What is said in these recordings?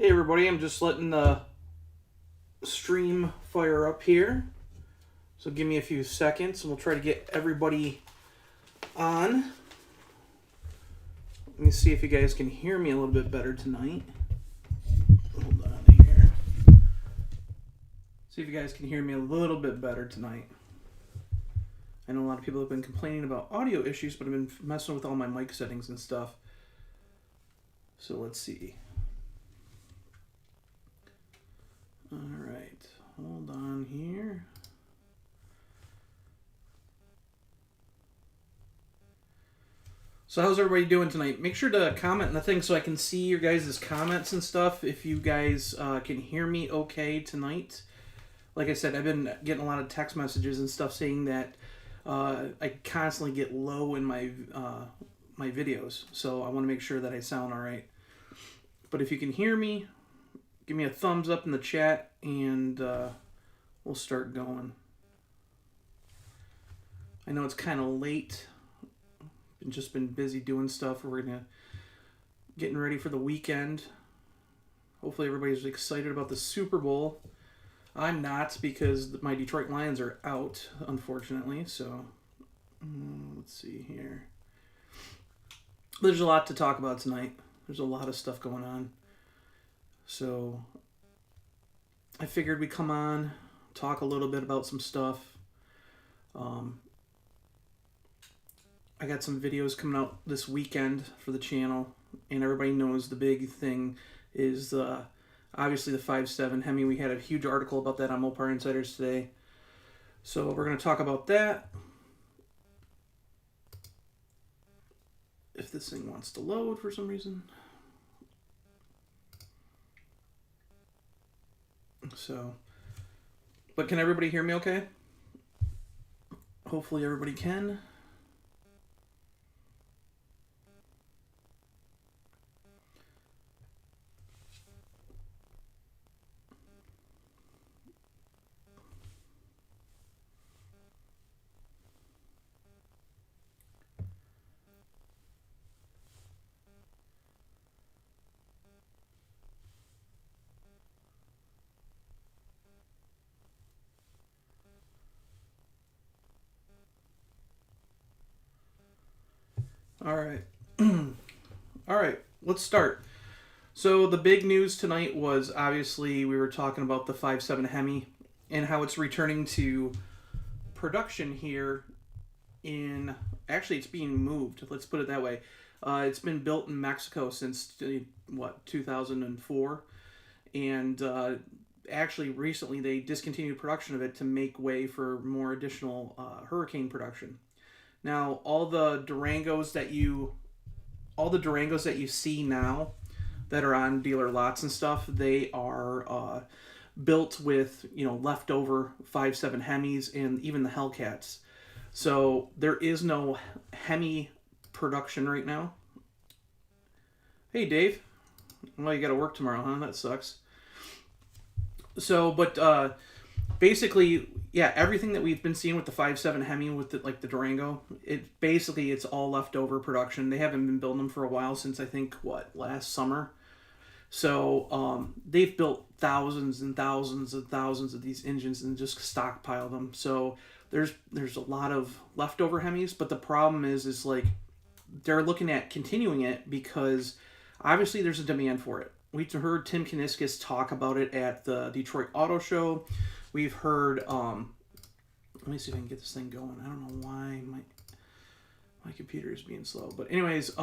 Hey everybody, I'm just letting the stream fire up here. So give me a few seconds and we'll try to get everybody on. Let me see if you guys can hear me a little bit better tonight. Hold on here. See if you guys can hear me a little bit better tonight. I know a lot of people have been complaining about audio issues, but I've been messing with all my mic settings and stuff. So let's see. Alright, hold on here. So how's everybody doing tonight? Make sure to comment in the thing so I can see your guys' comments and stuff. If you guys can hear me okay tonight. Like I said, I've been getting a lot of text messages and stuff saying that I constantly get low in my my videos. So I want to make sure that I sound alright. But if you can hear me, give me a thumbs up in the chat, and we'll start going. I know it's kind of late. I've just been busy doing stuff. We're getting ready for the weekend. Hopefully everybody's excited about the Super Bowl. I'm not, because my Detroit Lions are out, unfortunately. So let's see here. There's a lot to talk about tonight. There's a lot of stuff going on. So I figured we'd come on, talk a little bit about some stuff. I got some videos coming out this weekend for the channel, and everybody knows the big thing is obviously the 5.7 HEMI. We had a huge article about that on Mopar Insiders today. So we're going to talk about that. If this thing wants to load for some reason. So, but can everybody hear me okay? Hopefully everybody can. All right. All right, let's start. So the big news tonight was, obviously, we were talking about the 5.7 HEMI and how it's returning to production here in... Actually, it's being moved. Let's put it that way. It's been built in Mexico since, 2004. And actually, recently, they discontinued production of it to make way for more additional Hurricane production. Now, all the Durangos that you see now that are on dealer lots and stuff, they are built with, leftover 5.7 HEMIs and even the Hellcats. So there is no HEMI production right now. Hey, Dave. Well, you got to work tomorrow, huh? That sucks. So, but basically, yeah, everything that we've been seeing with the 5.7 HEMI with the Durango, it's all leftover production. They haven't been building them for a while, since I think last summer. So they've built thousands and thousands and thousands of these engines and just stockpiled them. So there's a lot of leftover HEMIs, but the problem is they're looking at continuing it because obviously there's a demand for it. We've heard Tim Kuniskis talk about it at the Detroit Auto Show. We've heard, let me see if I can get this thing going. I don't know why my computer is being slow. But anyways,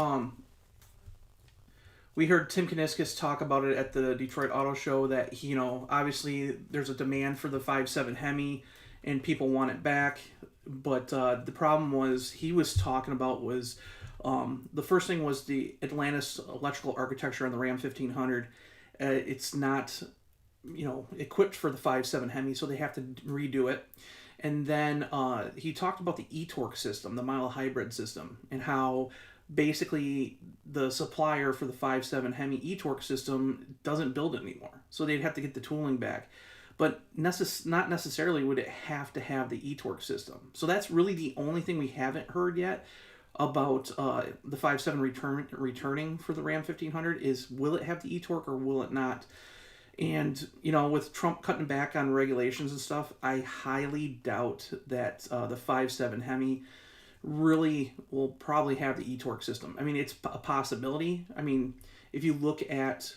we heard Tim Kuniskis talk about it at the Detroit Auto Show that, obviously there's a demand for the 5.7 HEMI and people want it back. But the problem he was talking about was, the first thing was the Atlantis electrical architecture on the Ram 1500. It's not... equipped for the 5.7 HEMI, so they have to redo it. And then he talked about the e-torque system, the mild hybrid system, and how basically the supplier for the 5.7 HEMI e-torque system doesn't build it anymore. So they'd have to get the tooling back. But not necessarily would it have to have the e-torque system. So that's really the only thing we haven't heard yet. about the 5.7 returning for the Ram 1500 is, will it have the e-torque or will it not? And, you know, with Trump cutting back on regulations and stuff, I highly doubt that the 5.7 HEMI really will probably have the e-torque system. I mean, it's a possibility. I mean, if you look at,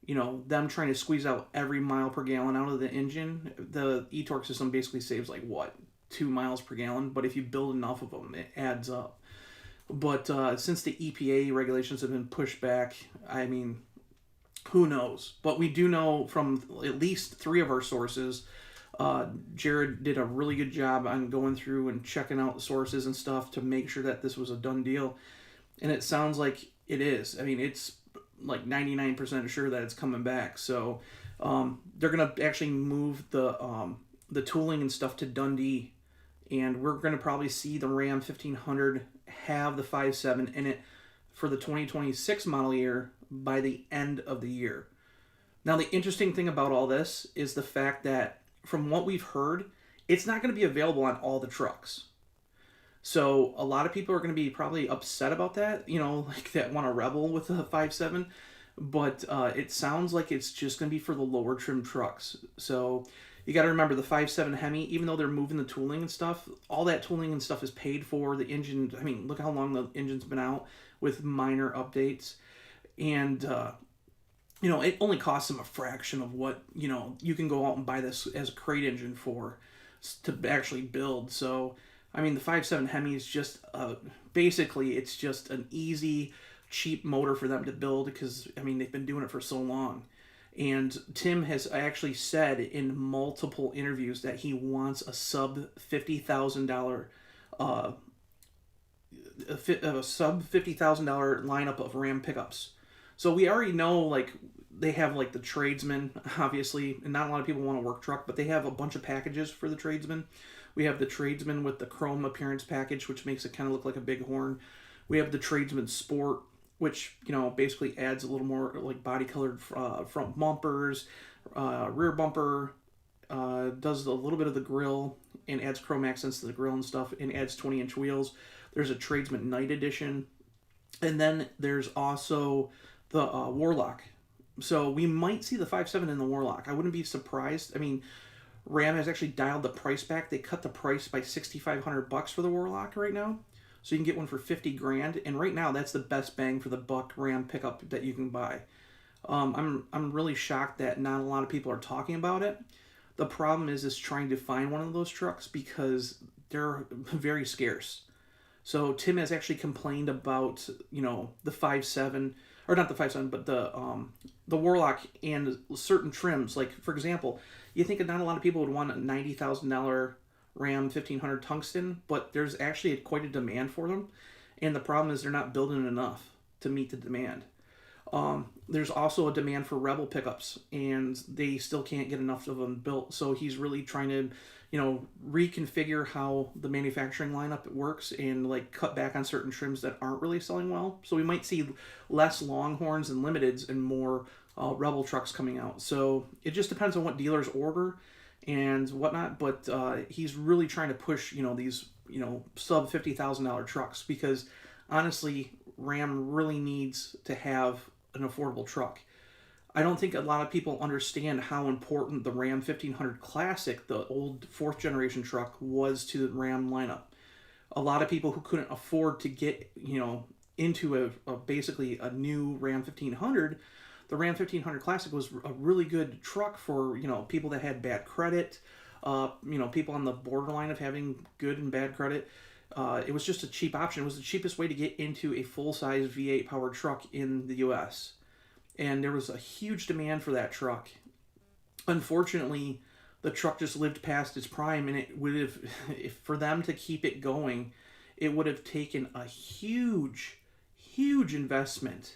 you know, them trying to squeeze out every mile per gallon out of the engine, the e-torque system basically saves like, what, 2 miles per gallon? But if you build enough of them, it adds up. But since the EPA regulations have been pushed back, I mean, who knows? But we do know from at least 3 of our sources, Jared did a really good job on going through and checking out the sources and stuff to make sure that this was a done deal. And it sounds like it is. I mean, it's like 99% sure that it's coming back. So they're going to actually move the tooling and stuff to Dundee. And we're going to probably see the Ram 1500 have the 5.7 in it for the 2026 model year by the end of the year. Now, the interesting thing about all this is the fact that, from what we've heard, it's not going to be available on all the trucks. So a lot of people are going to be probably upset about that, you know, like that want to rebel with the 5.7. But it sounds like it's just going to be for the lower trim trucks. So you got to remember the 5.7 HEMI, even though they're moving the tooling and stuff, all that tooling and stuff is paid for. The engine, I mean, look how long the engine's been out with minor updates. And, you know, it only costs them a fraction of what, you know, you can go out and buy this as a crate engine for to actually build. So, I mean, the 5.7 HEMI is just, basically, it's just an easy, cheap motor for them to build because, I mean, they've been doing it for so long. And Tim has actually said in multiple interviews that he wants a sub $50,000 a sub $50,000 lineup of Ram pickups. So we already know, like, they have like the tradesman, obviously, and not a lot of people want a work truck, but they have a bunch of packages for the tradesman. We have the tradesman with the chrome appearance package, which makes it kind of look like a big horn. We have the tradesman sport, which, you know, basically adds a little more like body colored front bumpers, rear bumper, does a little bit of the grill and adds chrome accents to the grill and stuff, and adds 20-inch wheels. There's a tradesman night edition, and then there's also the Warlock. So we might see the 5.7 in the Warlock. I wouldn't be surprised. I mean, Ram has actually dialed the price back. They cut the price by $6,500 for the Warlock right now. So you can get one for $50,000, and right now that's the best bang for the buck Ram pickup that you can buy. I'm really shocked that not a lot of people are talking about it. The problem is trying to find one of those trucks because they're very scarce. So Tim has actually complained about, you know, the 5.7, or not the 5.7, but the Warlock and certain trims. Like, for example, you think not a lot of people would want a $90,000 Ram 1500 tungsten, but there's actually quite a demand for them. And the problem is they're not building enough to meet the demand. There's also a demand for Rebel pickups, and they still can't get enough of them built. So he's really trying to, you know, reconfigure how the manufacturing lineup works and like cut back on certain trims that aren't really selling well. So we might see less Longhorns and Limiteds and more Rebel trucks coming out. So it just depends on what dealers order and whatnot. But he's really trying to push, you know, these, you know, sub $50,000 trucks, because honestly, Ram really needs to have an affordable truck. I don't think a lot of people understand how important the Ram 1500 Classic, the old 4th generation truck, was to the Ram lineup. A lot of people who couldn't afford to get, you know, into basically a new Ram 1500, the Ram 1500 Classic was a really good truck for, you know, people that had bad credit, you know, people on the borderline of having good and bad credit. It was just a cheap option. It was the cheapest way to get into a full-size V8 powered truck in the U.S. And there was a huge demand for that truck. Unfortunately, the truck just lived past its prime, and it would have, for them to keep it going, it would have taken a huge, huge investment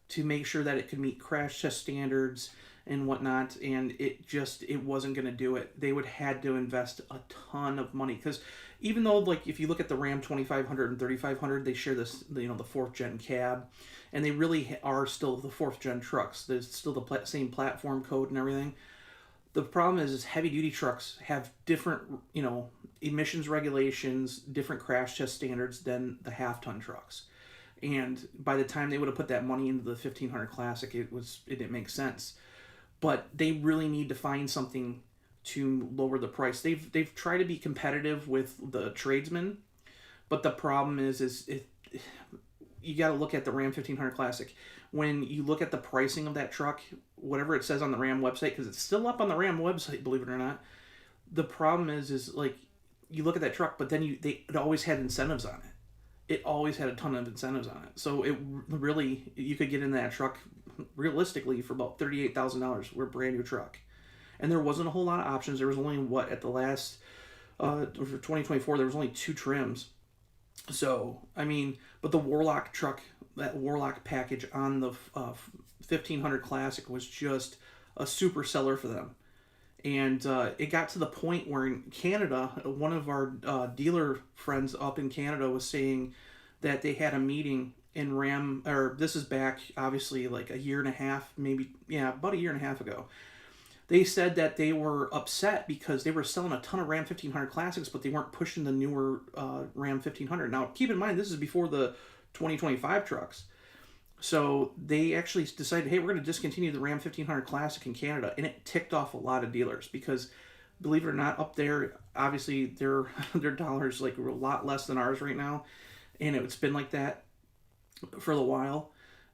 to make sure that it could meet crash test standards and whatnot, and it wasn't going to do it. They would had to invest a ton of money, because even though, like, if you look at the Ram 2500 and 3500, they share this, you know, the 4th gen cab, and they really are still the 4th gen trucks. There's still the same platform code and everything. The problem is heavy duty trucks have different, emissions regulations, different crash test standards than the half-ton trucks. And by the time they would have put that money into the 1500 Classic, it didn't make sense. But they really need to find something to lower the price. They've tried to be competitive with the tradesmen, but the problem is you got to look at the Ram 1500 Classic. When you look at the pricing of that truck, whatever it says on the Ram website, because it's still up on the Ram website, believe it or not, the problem is like you look at that truck, but then it always had incentives on it. It always had a ton of incentives on it. So it really, you could get in that truck realistically for about $38,000 for a brand new truck. And there wasn't a whole lot of options. There was only, at the last, for 2024, there was only 2 trims. So, I mean, but the Warlock truck, that Warlock package on the 1500 Classic was just a super seller for them. And it got to the point where in Canada, one of our dealer friends up in Canada was saying that they had a meeting in Ram, or this is back obviously like a year and a half, maybe, yeah, about a year and a half ago. They said that they were upset because they were selling a ton of Ram 1500 Classics, but they weren't pushing the newer Ram 1500. Now, keep in mind, this is before the 2025 trucks. So they actually decided, hey, we're going to discontinue the Ram 1500 Classic in Canada, and it ticked off a lot of dealers because, believe it or not, up there, obviously their dollars like a lot less than ours right now, and it's been like that for a while.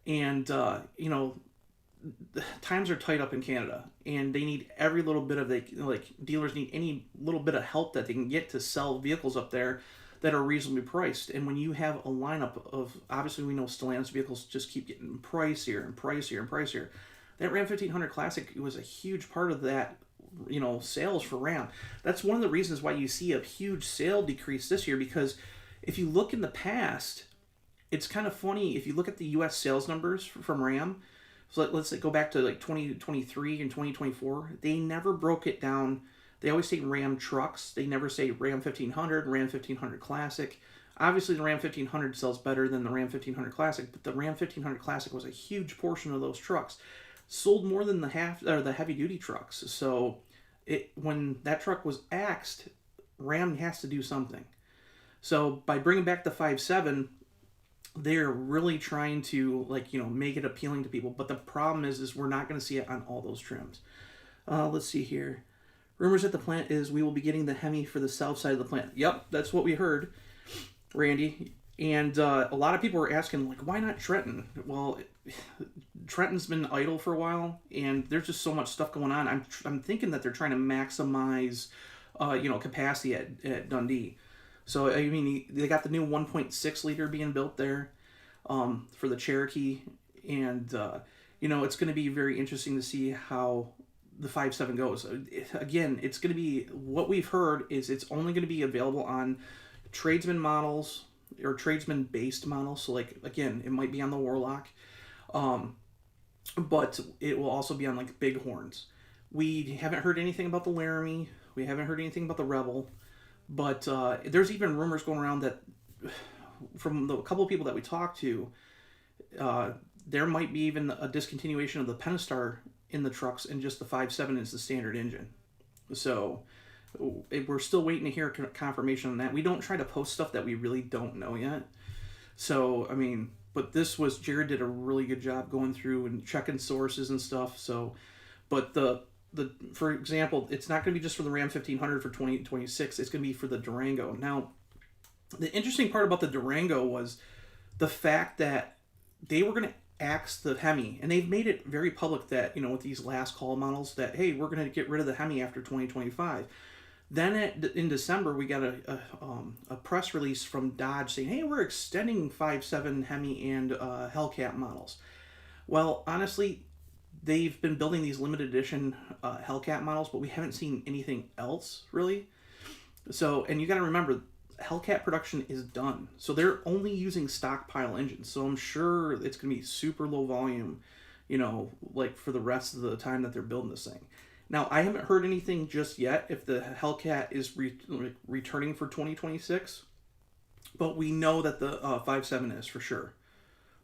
And times are tight up in Canada, and they need every little bit of dealers need any little bit of help that they can get to sell vehicles up there that are reasonably priced. And when you have a lineup of, obviously we know Stellantis vehicles just keep getting pricier and pricier and pricier. That Ram 1500 Classic was a huge part of that, sales for Ram. That's one of the reasons why you see a huge sale decrease this year, because if you look in the past, it's kind of funny. If you look at the U.S. sales numbers from Ram, so let's go back to like 2023 and 2024, they never broke it down. They always say Ram trucks. They never say Ram 1500, Ram 1500 Classic. Obviously, the Ram 1500 sells better than the Ram 1500 Classic, but the Ram 1500 Classic was a huge portion of those trucks. Sold more than the heavy-duty trucks. So when that truck was axed, Ram has to do something. So by bringing back the 5.7, they're really trying to make it appealing to people. But the problem is we're not going to see it on all those trims. Let's see here. Rumors at the plant is we will be getting the HEMI for the south side of the plant. Yep, that's what we heard, Randy. And a lot of people were asking, why not Trenton? Well, Trenton's been idle for a while, and there's just so much stuff going on. I'm thinking that they're trying to maximize, capacity at Dundee. So, I mean, they got the new 1.6-liter being built there for the Cherokee. And, it's going to be very interesting to see how the 5.7 goes. Again, it's going to be, what we've heard is it's only going to be available on tradesman models or tradesman-based models. So, again, it might be on the Warlock. But it will also be on, Bighorns. We haven't heard anything about the Laramie. We haven't heard anything about the Rebel. But there's even rumors going around that from a couple of people that we talked to, there might be even a discontinuation of the Pentastar in the trucks and just the 5.7 is the standard engine. So we're still waiting to hear confirmation on that. We don't try to post stuff that we really don't know yet. So, I mean, but Jared did a really good job going through and checking sources and stuff. So, but for example, it's not going to be just for the Ram 1500 for 2026. It's going to be for the Durango. Now, the interesting part about the Durango was the fact that they were going to axe the HEMI, and they've made it very public that, with these last call models that, hey, we're going to get rid of the HEMI after 2025. Then in December, we got a press release from Dodge saying, hey, we're extending 5.7 HEMI and Hellcat models. Well, honestly, they've been building these limited edition Hellcat models, but we haven't seen anything else, really. So, and you got to remember, Hellcat production is done. So they're only using stockpile engines. So I'm sure it's going to be super low volume, for the rest of the time that they're building this thing. Now, I haven't heard anything just yet if the Hellcat is returning for 2026, but we know that the 5.7 is for sure.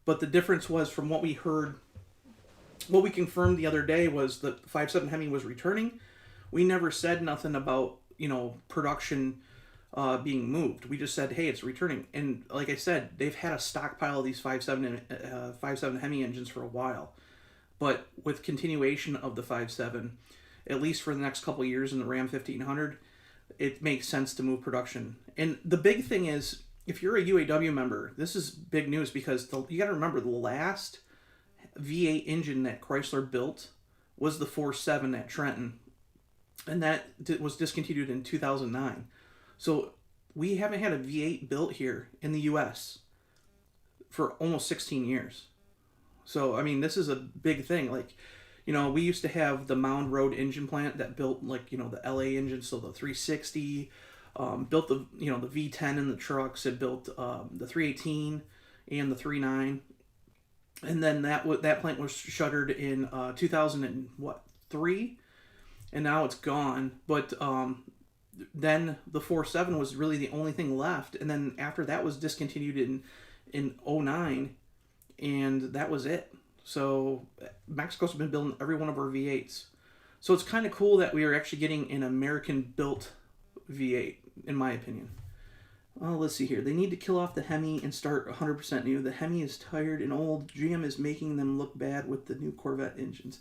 But the difference was, from what we heard, what we confirmed the other day was that 5.7 HEMI was returning, We never said nothing about, you know, production being moved. We just said, hey, it's returning. And like I said, they've had a stockpile of these 5.7 Hemi engines for a while. But with continuation of the 5.7, at least for the next couple of years in the Ram 1500, it makes sense to move production. And the big thing is, if you're a UAW member, this is big news because you got to remember the last V8 engine that Chrysler built was the 4.7 at Trenton, and that was discontinued in 2009. So we haven't had a V8 built here in the U.S. for almost 16 years. So, I mean, this is a big thing. Like, you know, we used to have the Mound Road engine plant that built, like, you know, the LA engine, so the 360, built the, you know, the V10 in the trucks. It built the 318 and the 39. And then that plant was shuttered in 2003, and now it's gone. But then the 4.7 was really the only thing left, and then after that was discontinued in 2009, and that was it. So Mexico's been building every one of our V8s. So it's kind of cool that we are actually getting an American-built V8, in my opinion. Well, let's see here. They need to kill off the Hemi and start 100% new. The Hemi is tired and old. GM is making them look bad with the new Corvette engines.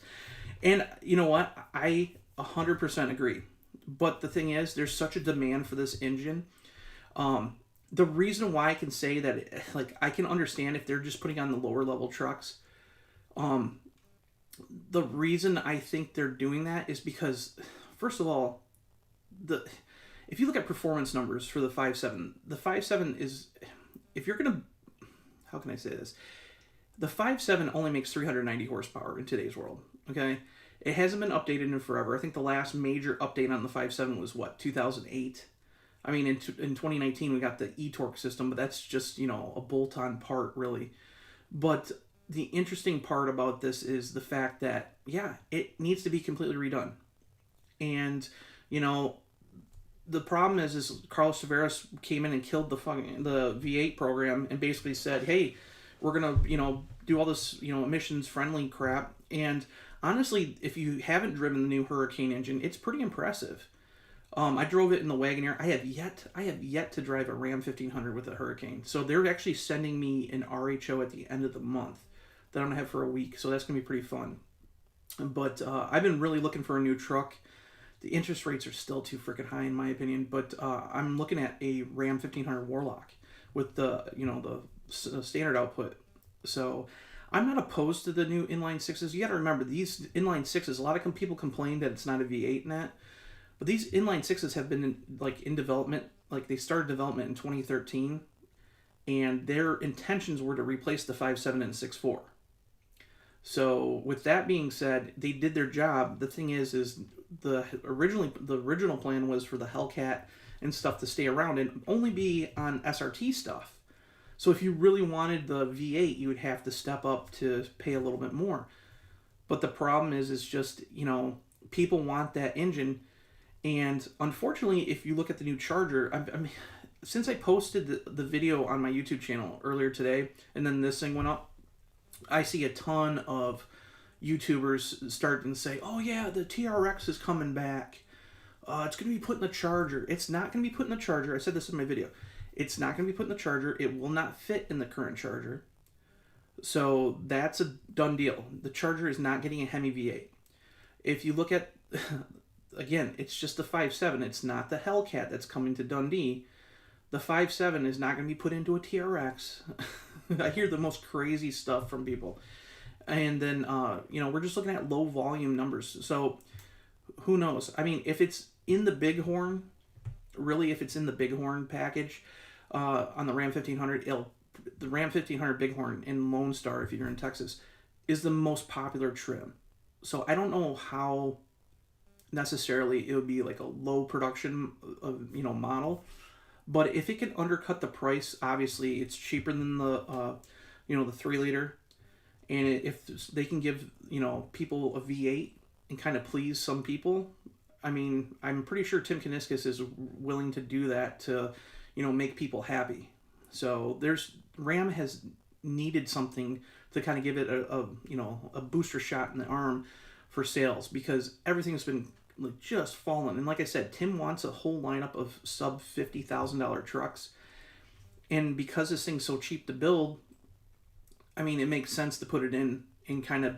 And you know what? I 100% agree. But the thing is, there's such a demand for this engine. The reason why I can say that, like, I can understand if they're just putting on the lower level trucks. The reason I think they're doing that is because, first of all, if you look at performance numbers for the 5.7 is, if you're gonna, how can I say this? The 5.7 only makes 390 horsepower in today's world. Okay, it hasn't been updated in forever. I think the last major update on the 5.7 was what, 2008. I mean, in 2019 we got the e-torque system, but that's just, you know, a bolt-on part really. But the interesting part about this is the fact that, yeah, it needs to be completely redone. And, you know, the problem is Carlos Tavares came in and killed the V8 program and basically said, hey, we're going to, you know, do all this, you know, emissions friendly crap. And honestly, if you haven't driven the new Hurricane engine, it's pretty impressive. I drove it in the Wagoneer. I have yet to drive a Ram 1500 with a Hurricane. So they're actually sending me an RHO at the end of the month that I'm going to have for a week. So that's going to be pretty fun. But I've been really looking for a new truck. The interest rates are still too freaking high in my opinion. But I'm looking at a Ram 1500 Warlock with the, you know, the standard output. So I'm not opposed to the new inline sixes. You got to remember, these inline sixes, a lot of people complain that it's not a V8 in that. But these inline sixes have been in development. Like, they started development in 2013, and their intentions were to replace the 5.7 and 6.4. So with that being said, they did their job. The thing is the original plan was for the Hellcat and stuff to stay around and only be on SRT stuff. So if you really wanted the V8, you would have to step up to pay a little bit more. But the problem is just, you know, people want that engine. And unfortunately, if you look at the new Charger, I mean, since I posted the video on my YouTube channel earlier today, and then this thing went up, I see a ton of YouTubers starting to say, oh yeah, the TRX is coming back. It's going to be put in the Charger. It's not going to be put in the Charger. I said this in my video. It's not going to be put in the Charger. It will not fit in the current Charger. So that's a done deal. The Charger is not getting a HEMI V8. If you look at... Again, it's just the 5.7. It's not the Hellcat that's coming to Dundee. The 5.7 is not going to be put into a TRX. I hear the most crazy stuff from people. And then, you know, we're just looking at low volume numbers. So, who knows? I mean, if it's in the Bighorn, really, if it's in the Bighorn package on the Ram 1500, the Ram 1500 Bighorn in Lone Star, if you're in Texas, is the most popular trim. So, I don't know how necessarily it would be like a low production you know, model, but if it can undercut the price, obviously it's cheaper than the you know, the 3-liter, and if they can give, you know, people a V8 and kind of please some people, I mean, I'm pretty sure Tim Kuniskis is willing to do that to, you know, make people happy. So Ram has needed something to kind of give it a you know, a booster shot in the arm for sales, because everything's been like just fallen. And like I said, Tim wants a whole lineup of sub $50,000 trucks, and because this thing's so cheap to build, I mean, it makes sense to put it in and kind of,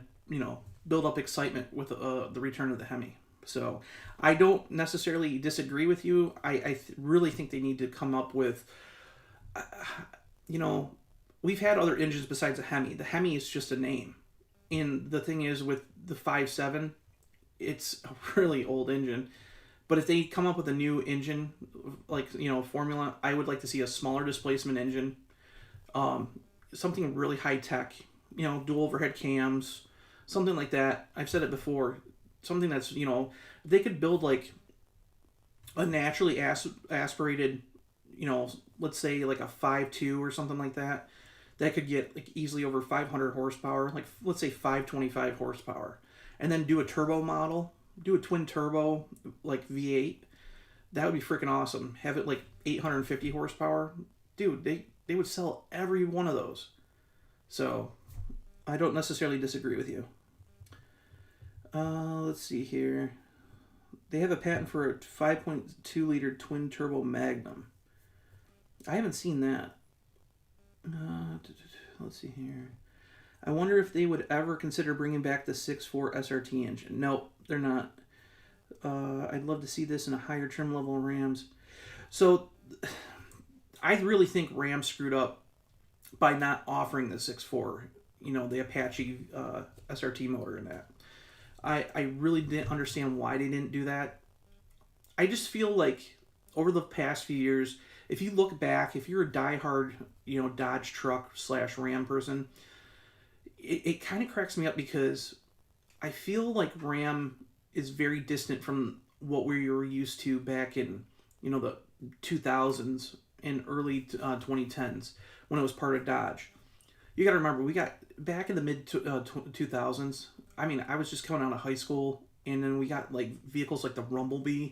build up excitement with the return of the Hemi. So I don't necessarily disagree with you. I really think they need to come up with, we've had other engines besides the Hemi. The Hemi is just a name. And the thing is, with the 5.7, it's a really old engine. But if they come up with a new engine, like, formula, I would like to see a smaller displacement engine, something really high tech, dual overhead cams, something like that. I've said it before. Something that's, they could build like a naturally aspirated, let's say like a 5.2 or something like that. That could get like easily over 500 horsepower, like let's say 525 horsepower. And then do a turbo model, do a twin turbo like V8. That would be freaking awesome. Have it like 850 horsepower. Dude, they would sell every one of those. So I don't necessarily disagree with you. Let's see here. They have a patent for a 5.2-liter twin turbo Magnum. I haven't seen that. Let's see here. I wonder if they would ever consider bringing back the 6.4 SRT engine. Nope, they're not. I'd love to see this in a higher trim level Rams. So I really think Ram screwed up by not offering the 6.4, the Apache SRT motor in that. I really didn't understand why they didn't do that. I just feel like over the past few years, if you look back, if you're a diehard, Dodge truck / Ram person, it kind of cracks me up because I feel like Ram is very distant from what we were used to back in, the 2000s and early 2010s when it was part of Dodge. You got to remember, we got back in the mid 2000s. I mean, I was just coming out of high school, and then we got like vehicles like the Rumblebee.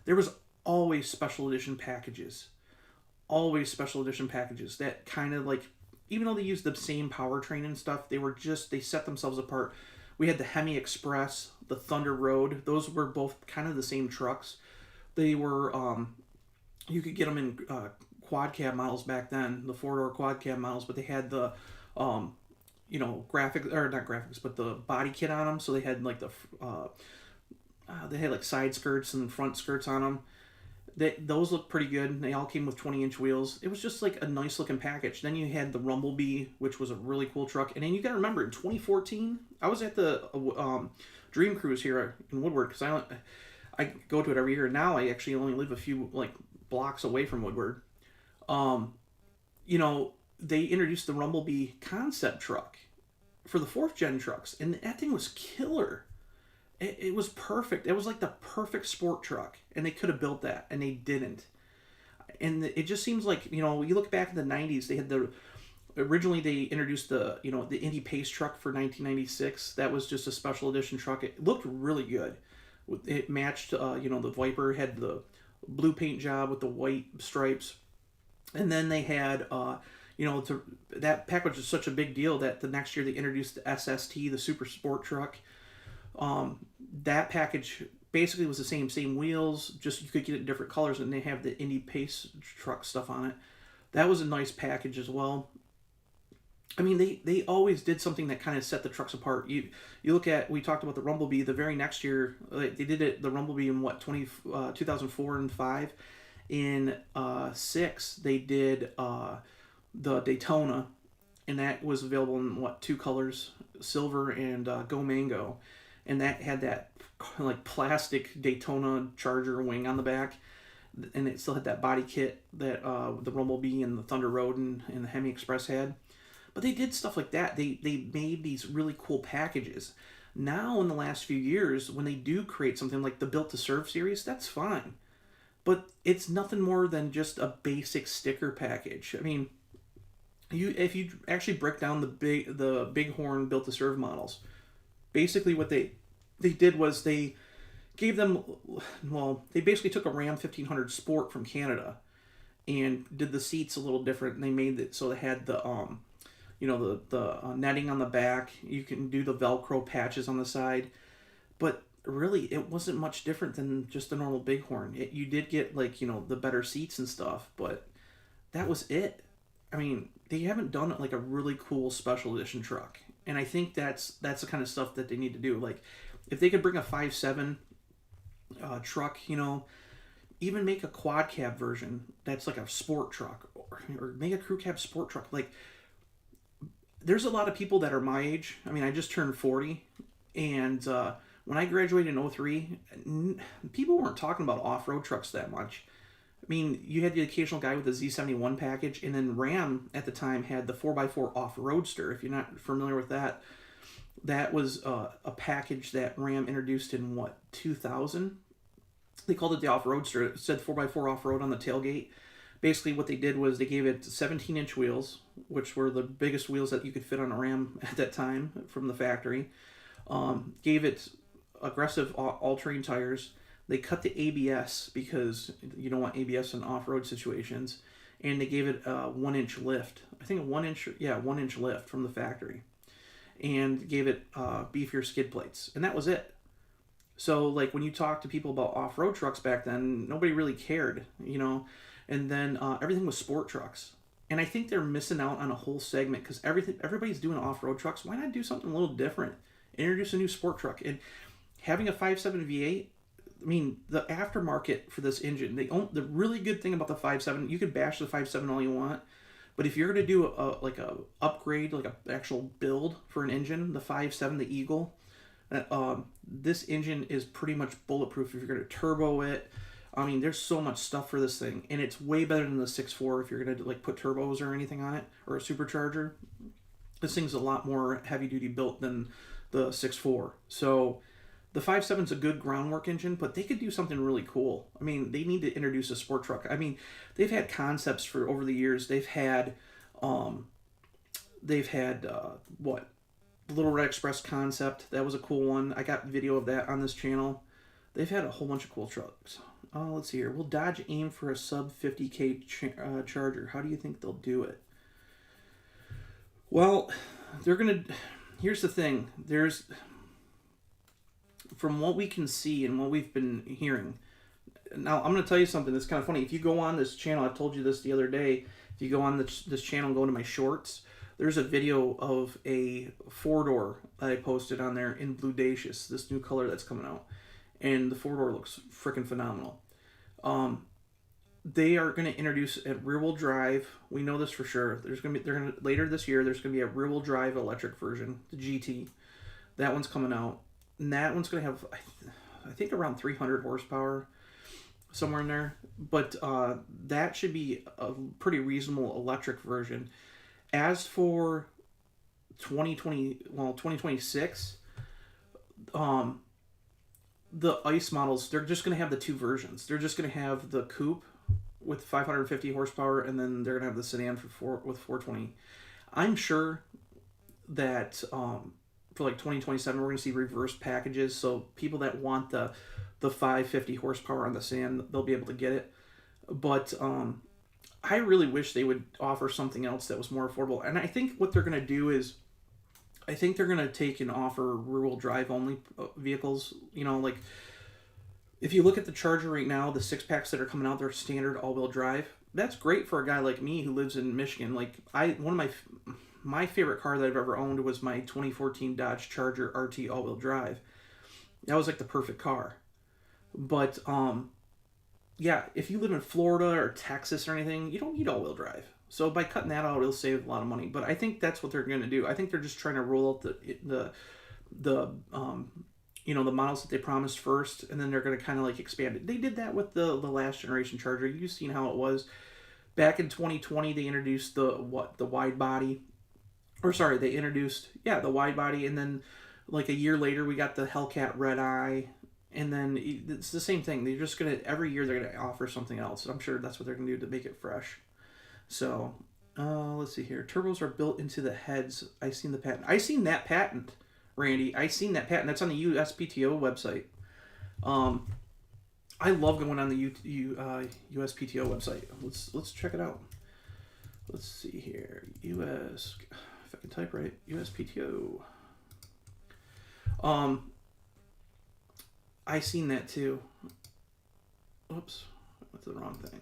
There was always special edition packages. Always special edition packages that kind of like, even though they used the same powertrain and stuff, they set themselves apart. We had the HEMI Express, the Thunder Road. Those were both kind of the same trucks. They were, you could get them in quad cab models back then, the 4-door quad cab models, but they had the, graphics, or not graphics, but the body kit on them. So they had like they had like side skirts and front skirts on them. Those looked pretty good. They all came with 20-inch wheels. It was just like a nice looking package. Then you had the Rumblebee, which was a really cool truck. And then you got to remember, in 2014, I was at the Dream Cruise here in Woodward, because I go to it every year. Now I actually only live a few like blocks away from Woodward. They introduced the Rumblebee concept truck for the 4th gen trucks, and that thing was killer. It was perfect. It was like the perfect sport truck, and they could have built that, and they didn't. And it just seems like, you look back in the 90s, they had originally they introduced the Indy Pace truck for 1996. That was just a special edition truck. It looked really good. It matched, the Viper had the blue paint job with the white stripes. And then they had, that package was such a big deal that the next year they introduced the SST, the super sport truck. That package basically was the same wheels, just you could get it in different colors, and they have the Indy Pace truck stuff on it. That was a nice package as well. I mean, they always did something that kind of set the trucks apart. You look at, we talked about the Rumblebee. The very next year, they did the Rumblebee in 2004 and 5. In 6, they did the Daytona, and that was available in 2 colors, silver and Go Mango. And that had that like plastic Daytona Charger wing on the back, and it still had that body kit that the Rumblebee and the Thunder Road and the HEMI Express had. But they did stuff like that. They made these really cool packages. Now, in the last few years, when they do create something like the Built to Serve series, that's fine. But it's nothing more than just a basic sticker package. I mean, if you actually break down the Bighorn Built to Serve models, basically what they did was they gave them, they basically took a Ram 1500 Sport from Canada and did the seats a little different, and they made it so they had the netting on the back. You can do the Velcro patches on the side, but really it wasn't much different than just the normal Bighorn. You did get like, the better seats and stuff, but that was it. I mean, they haven't done like a really cool special edition truck, and I think that's the kind of stuff that they need to do. Like, if they could bring a 5.7 truck, even make a quad cab version that's like a sport truck, or make a crew cab sport truck. Like, there's a lot of people that are my age. I mean, I just turned 40, and when I graduated in 03, people weren't talking about off-road trucks that much. I mean, you had the occasional guy with the Z71 package, and then Ram at the time had the 4x4 off-roadster. If you're not familiar with that, that was a package that Ram introduced in, 2000? They called it the off-roadster. It said 4x4 off-road on the tailgate. Basically, what they did was they gave it 17-inch wheels, which were the biggest wheels that you could fit on a Ram at that time from the factory. Gave it aggressive all-terrain tires. They cut the ABS because you don't want ABS in off-road situations, and they gave it a 1-inch lift. I think a 1-inch lift from the factory, and gave it beefier skid plates, and that was it. So, like, when you talk to people about off-road trucks back then, nobody really cared, And then everything was sport trucks, and I think they're missing out on a whole segment because everybody's doing off-road trucks. Why not do something a little different? Introduce a new sport truck. And having a 5.7 V8, I mean, the aftermarket for this engine, the really good thing about the 5.7, you could bash the 5.7 all you want, but if you're going to do a upgrade, like an actual build for an engine, the 5.7, the Eagle, this engine is pretty much bulletproof if you're going to turbo it. I mean, there's so much stuff for this thing, and it's way better than the 6.4 if you're going to like put turbos or anything on it, or a supercharger. This thing's a lot more heavy-duty built than the 6.4. So the 5.7's a good groundwork engine, but they could do something really cool. I mean, they need to introduce a sport truck. I mean, they've had concepts for over the years. They've had what? The Little Red Express concept. That was a cool one. I got video of that on this channel. They've had a whole bunch of cool trucks. Let's see here. Will Dodge aim for a sub 50K Charger? How do you think they'll do it? Well, they're going to... Here's the thing. From what we can see and what we've been hearing... Now, I'm going to tell you something that's kind of funny. If you go on this channel, I told you this the other day. If you go on this channel and go into my shorts, there's a video of a four-door that I posted on there in Blue Dacious, this new color that's coming out. And the four-door looks freaking phenomenal. They are going to introduce a rear-wheel drive. We know this for sure. Later this year, there's going to be a rear-wheel drive electric version, the GT. That one's coming out. And that one's going to have, I think, around 300 horsepower, somewhere in there. But that should be a pretty reasonable electric version. As for 2026, the ICE models, they're just going to have the two versions. They're just going to have the coupe with 550 horsepower, and then they're going to have the sedan with 420. I'm sure that for like 2027, we're going to see reverse packages. So people that want the 550 horsepower on the sedan, they'll be able to get it. But I really wish they would offer something else that was more affordable. And I think what they're going to do is, I think they're going to take and offer rear-wheel drive only vehicles. Like, if you look at the Charger right now, the 6-packs that are coming out, they're standard all-wheel drive. That's great for a guy like me who lives in Michigan. Like, one of my favorite car that I've ever owned was my 2014 Dodge Charger RT all-wheel drive. That was like the perfect car. But yeah, if you live in Florida or Texas or anything, you don't need all-wheel drive. So by cutting that out, it'll save a lot of money. But I think that's what they're going to do. I think they're just trying to roll out the models that they promised first, and then they're going to kind of like expand it. They did that with the last generation Charger. You've seen how it was. Back in 2020, they introduced the wide body. They introduced the wide body, and then like a year later, we got the Hellcat Red Eye. And then it's the same thing. They're just going to, every year they're going to offer something else. I'm sure that's what they're going to do to make it fresh. So, let's see here. Turbos are built into the heads. I seen the patent. I seen that patent, Randy. I seen that patent. That's on the USPTO website. I love going on the USPTO website. Let's check it out. Let's see here. If I can type right, USPTO. I seen that too. Oops, that's the wrong thing.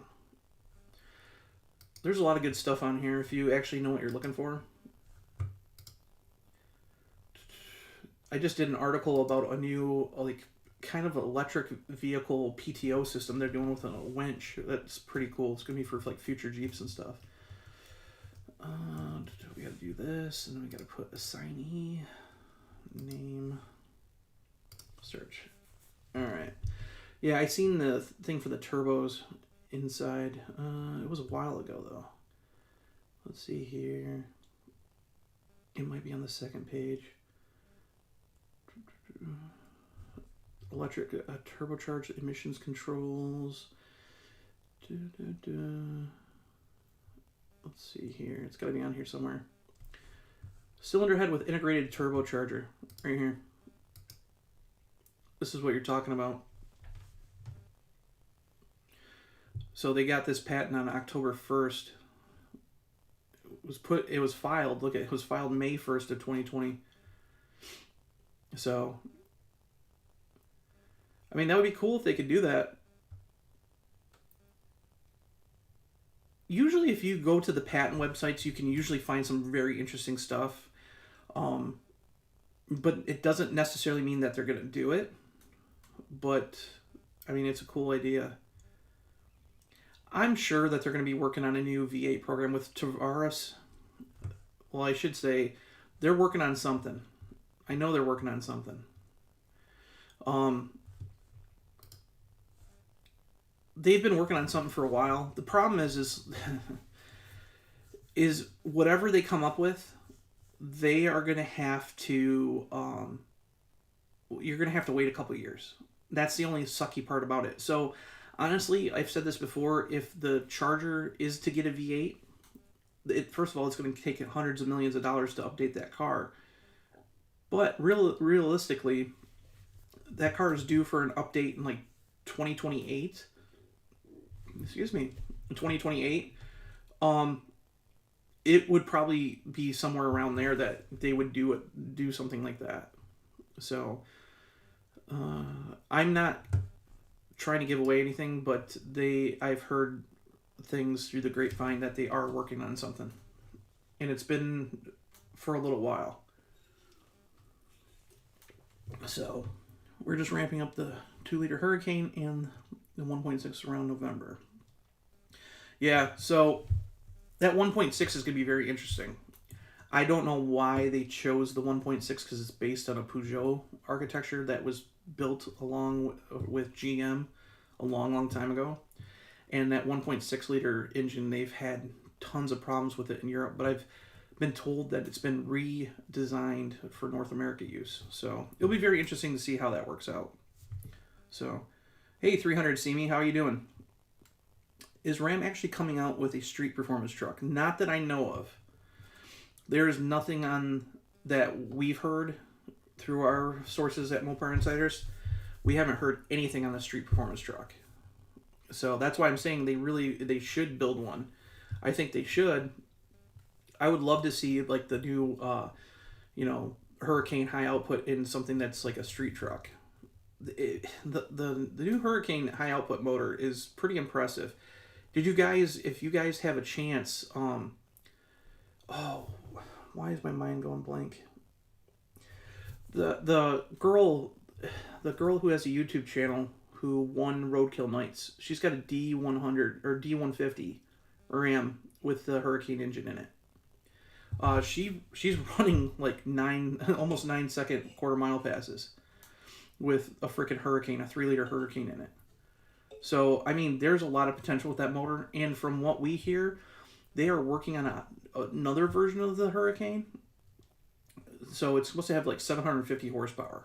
There's a lot of good stuff on here if you actually know what you're looking for. I just did an article about a new, like, kind of electric vehicle PTO system they're doing with a winch. That's pretty cool. It's going to be for, like, future Jeeps and stuff. We got to do this, and then we got to put assignee, name, search. All right. Yeah, I seen the thing for the turbos inside. It was a while ago, though. Let's see here. It might be on the second page. Electric turbocharged emissions controls. Let's see here. It's got to be on here somewhere. Cylinder head with integrated turbocharger. Right here. This is what you're talking about. So they got this patent on October 1st. It was filed. Look at it was filed May 1st of 2020. So I mean, that would be cool if they could do that. Usually if you go to the patent websites, you can usually find some very interesting stuff. But it doesn't necessarily mean that they're going to do it. But, I mean, it's a cool idea. I'm sure that they're going to be working on a new V8 program with Tavares. Well, I should say, they're working on something. I know they're working on something. They've been working on something for a while. The problem is whatever they come up with, they are going to have to, you're going to have to wait a couple of years. That's the only sucky part about it. So, honestly, I've said this before, if the Charger is to get a V8, first of all, it's going to take hundreds of millions of dollars to update that car. But realistically, that car is due for an update in like 2028. Excuse me, 2028. It would probably be somewhere around there that they would do something like that. So, I'm not trying to give away anything, but I've heard things through the grapevine that they are working on something, and it's been for a little while. So, we're just ramping up the 2-liter Hurricane and the 1.6 around November. Yeah, so that 1.6 is going to be very interesting. I don't know why they chose the 1.6 because it's based on a Peugeot architecture that was built along with GM a long, long time ago. And that 1.6 liter engine, they've had tons of problems with it in Europe, but I've been told that it's been redesigned for North America use. So it'll be very interesting to see how that works out. So, hey, 300 See Me, how are you doing? Is Ram actually coming out with a street performance truck? Not that I know of. There is nothing on that we've heard through our sources at Mopar Insiders. We haven't heard anything on the street performance truck. So that's why I'm saying they should build one. I think they should. I would love to see like the new, Hurricane high output in something that's like a street truck. The new Hurricane high output motor is pretty impressive. If you guys have a chance, why is my mind going blank? The girl who has a YouTube channel who won Roadkill Nights, she's got a D100 or D150 Ram with the Hurricane engine in it. She's running like almost 9-second quarter-mile passes with a freaking Hurricane, a 3-liter Hurricane in it. So, I mean, there's a lot of potential with that motor. And from what we hear, they are working on another version of the Hurricane. So, it's supposed to have like 750 horsepower.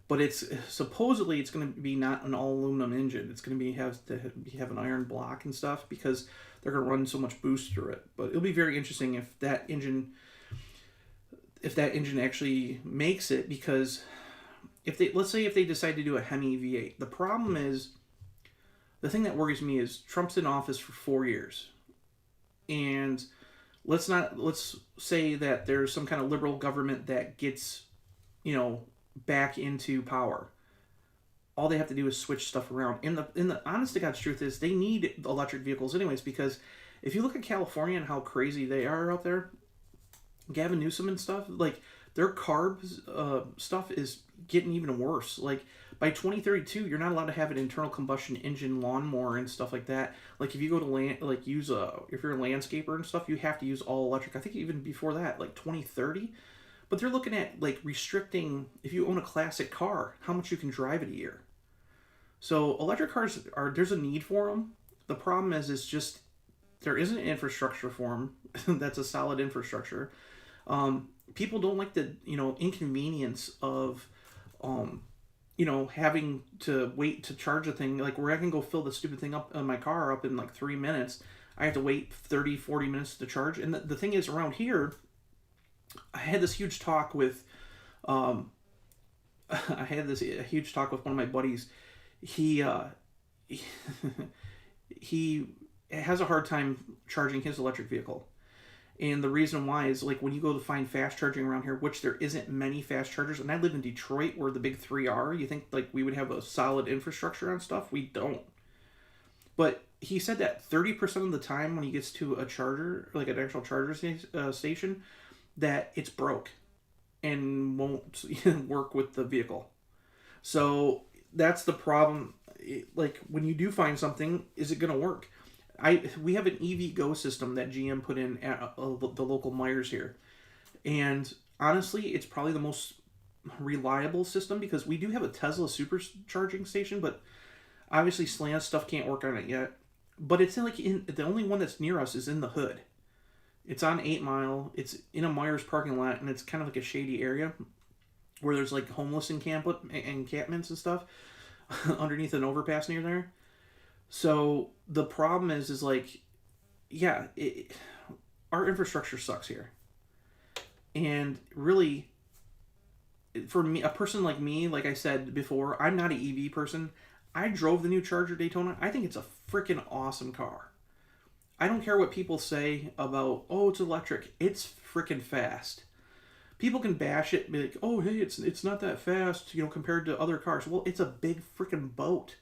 But it's supposedly it's going to be not an all-aluminum engine. It's going to have an iron block and stuff because they're going to run so much boost through it. But it'll be very interesting if that engine actually makes it, because let's say if they decide to do a HEMI V8, the problem is, the thing that worries me is Trump's in office for 4 years. And let's say that there's some kind of liberal government that gets, back into power. all they have to do is switch stuff around. And the honest to God's truth is they need electric vehicles anyways, because if you look at California and how crazy they are out there, Gavin Newsom and stuff, like their carbs stuff is getting even worse. Like by 2032, you're not allowed to have an internal combustion engine lawnmower and stuff like that. Like if you go to if you're a landscaper and stuff, you have to use all electric. I think even before that, like 2030. But they're looking at like restricting, if you own a classic car, how much you can drive it a year. So electric cars there's a need for them. The problem is just there isn't an infrastructure for them that's a solid infrastructure. People don't like the inconvenience of having to wait to charge a thing. Like where I can go fill the stupid thing up in my car up in like 3 minutes, I have to wait 30-40 minutes to charge. And the thing is, around here, I had this huge talk with a huge talk with one of my buddies. He he has a hard time charging his electric vehicle. And the reason why is, like, when you go to find fast charging around here, which there isn't many fast chargers, and I live in Detroit where the big three are, you think, like, we would have a solid infrastructure on stuff? We don't. But he said that 30% of the time when he gets to a charger, like an actual charger station, that it's broke and won't work with the vehicle. So that's the problem. Like, when you do find something, is it going to work? We have an EV Go system that GM put in at the local Myers here. And honestly, it's probably the most reliable system because we do have a Tesla supercharging station, but obviously Stellantis stuff can't work on it yet. But it's the only one that's near us is in the hood. It's on 8 Mile. It's in a Myers parking lot, and it's kind of like a shady area where there's like homeless encampments and stuff underneath an overpass near there. So the problem is like, yeah, our infrastructure sucks here. And really, for me, a person like me, like I said before, I'm not an EV person. I drove the new Charger Daytona. I think it's a freaking awesome car. I don't care what people say about, oh, it's electric. It's freaking fast. People can bash it and be like, oh, hey, it's not that fast, compared to other cars. Well, it's a big freaking boat.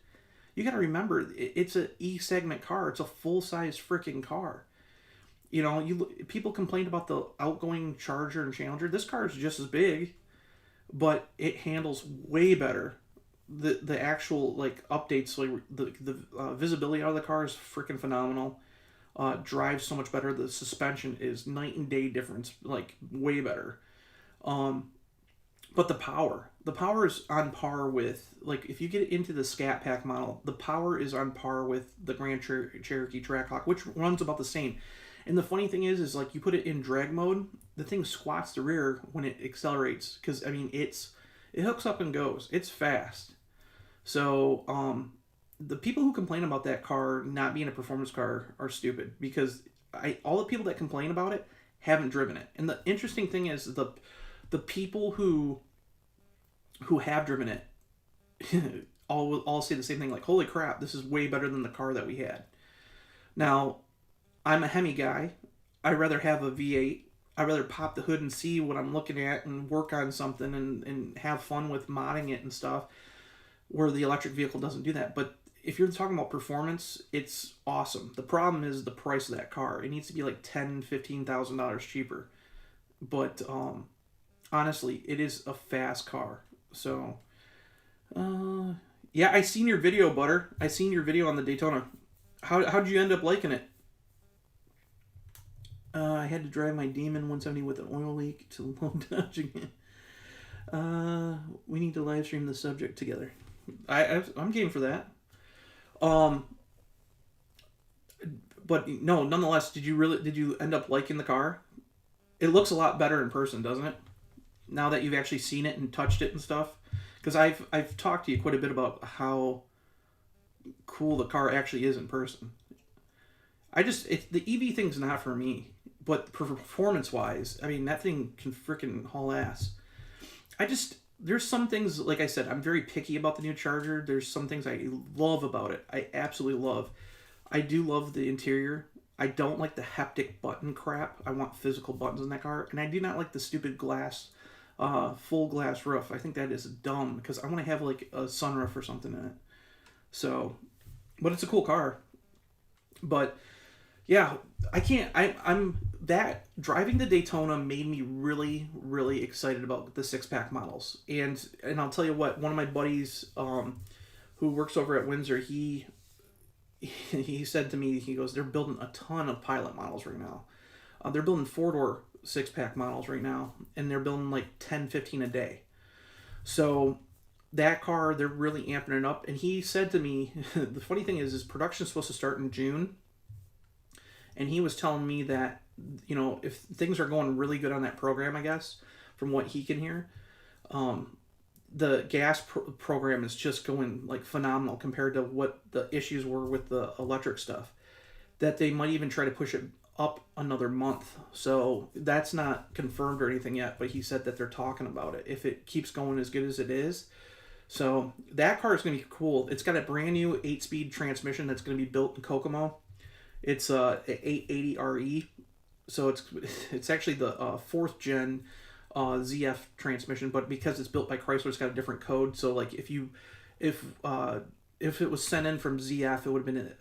You got to remember, it's an E-segment car. It's a full-size freaking car. People complained about the outgoing Charger and Challenger. This car is just as big, but it handles way better. The actual updates, like the visibility out of the car is freaking phenomenal. Drives so much better. The suspension is night and day difference, like way better. But the power is on par with, like, if you get into the Scat Pack model, the power is on par with the Grand Cherokee Trackhawk, which runs about the same. And the funny thing is like, you put it in drag mode, the thing squats the rear when it accelerates, because it hooks up and goes. It's fast. So the people who complain about that car not being a performance car are stupid, because all the people that complain about it haven't driven it. And the interesting thing is the people who have driven it all say the same thing, like, holy crap, this is way better than the car that we had. Now, I'm a HEMI guy. I'd rather have a V8. I'd rather pop the hood and see what I'm looking at and work on something and have fun with modding it and stuff, where the electric vehicle doesn't do that. But if you're talking about performance, it's awesome. The problem is the price of that car. It needs to be like $10,000-$15,000 cheaper. But honestly, it is a fast car. So, yeah, I seen your video, Butter. I seen your video on the Daytona. How'd you end up liking it? I had to drive my Demon 170 with an oil leak to low dodging it. We need to live stream the subject together. I'm game for that. But no, nonetheless, did you end up liking the car? It looks a lot better in person, doesn't it? Now that you've actually seen it and touched it and stuff. Because I've talked to you quite a bit about how cool the car actually is in person. The EV thing's not for me. But performance-wise, I mean, that thing can freaking haul ass. There's some things, like I said, I'm very picky about the new Charger. There's some things I love about it. I absolutely love. I do love the interior. I don't like the haptic button crap. I want physical buttons in that car. And I do not like the stupid glass full glass roof. I think that is dumb because I want to have like a sunroof or something in it. So, but it's a cool car. But yeah, I can't. I'm that driving the Daytona made me really, really excited about the 6-pack models. And I'll tell you what, one of my buddies, who works over at Windsor, he said to me, he goes, they're building a ton of pilot models right now. They're building 4-door 6-pack models right now, and they're building like 10, 15 a day. So that car, they're really amping it up. And he said to me, the funny thing is production's supposed to start in June. And he was telling me that, you know, if things are going really good on that program, I guess, from what he can hear, the gas program is just going like phenomenal compared to what the issues were with the electric stuff. That they might even try to push it up another month. So that's not confirmed or anything yet, but he said that they're talking about it if it keeps going as good as it is. So that car is going to be cool. It's got a brand new 8-speed transmission that's going to be built in Kokomo. It's a 880 RE, so it's actually the 4th gen ZF transmission, but because it's built by Chrysler, it's got a different code. So like if it was sent in from ZF, it would have been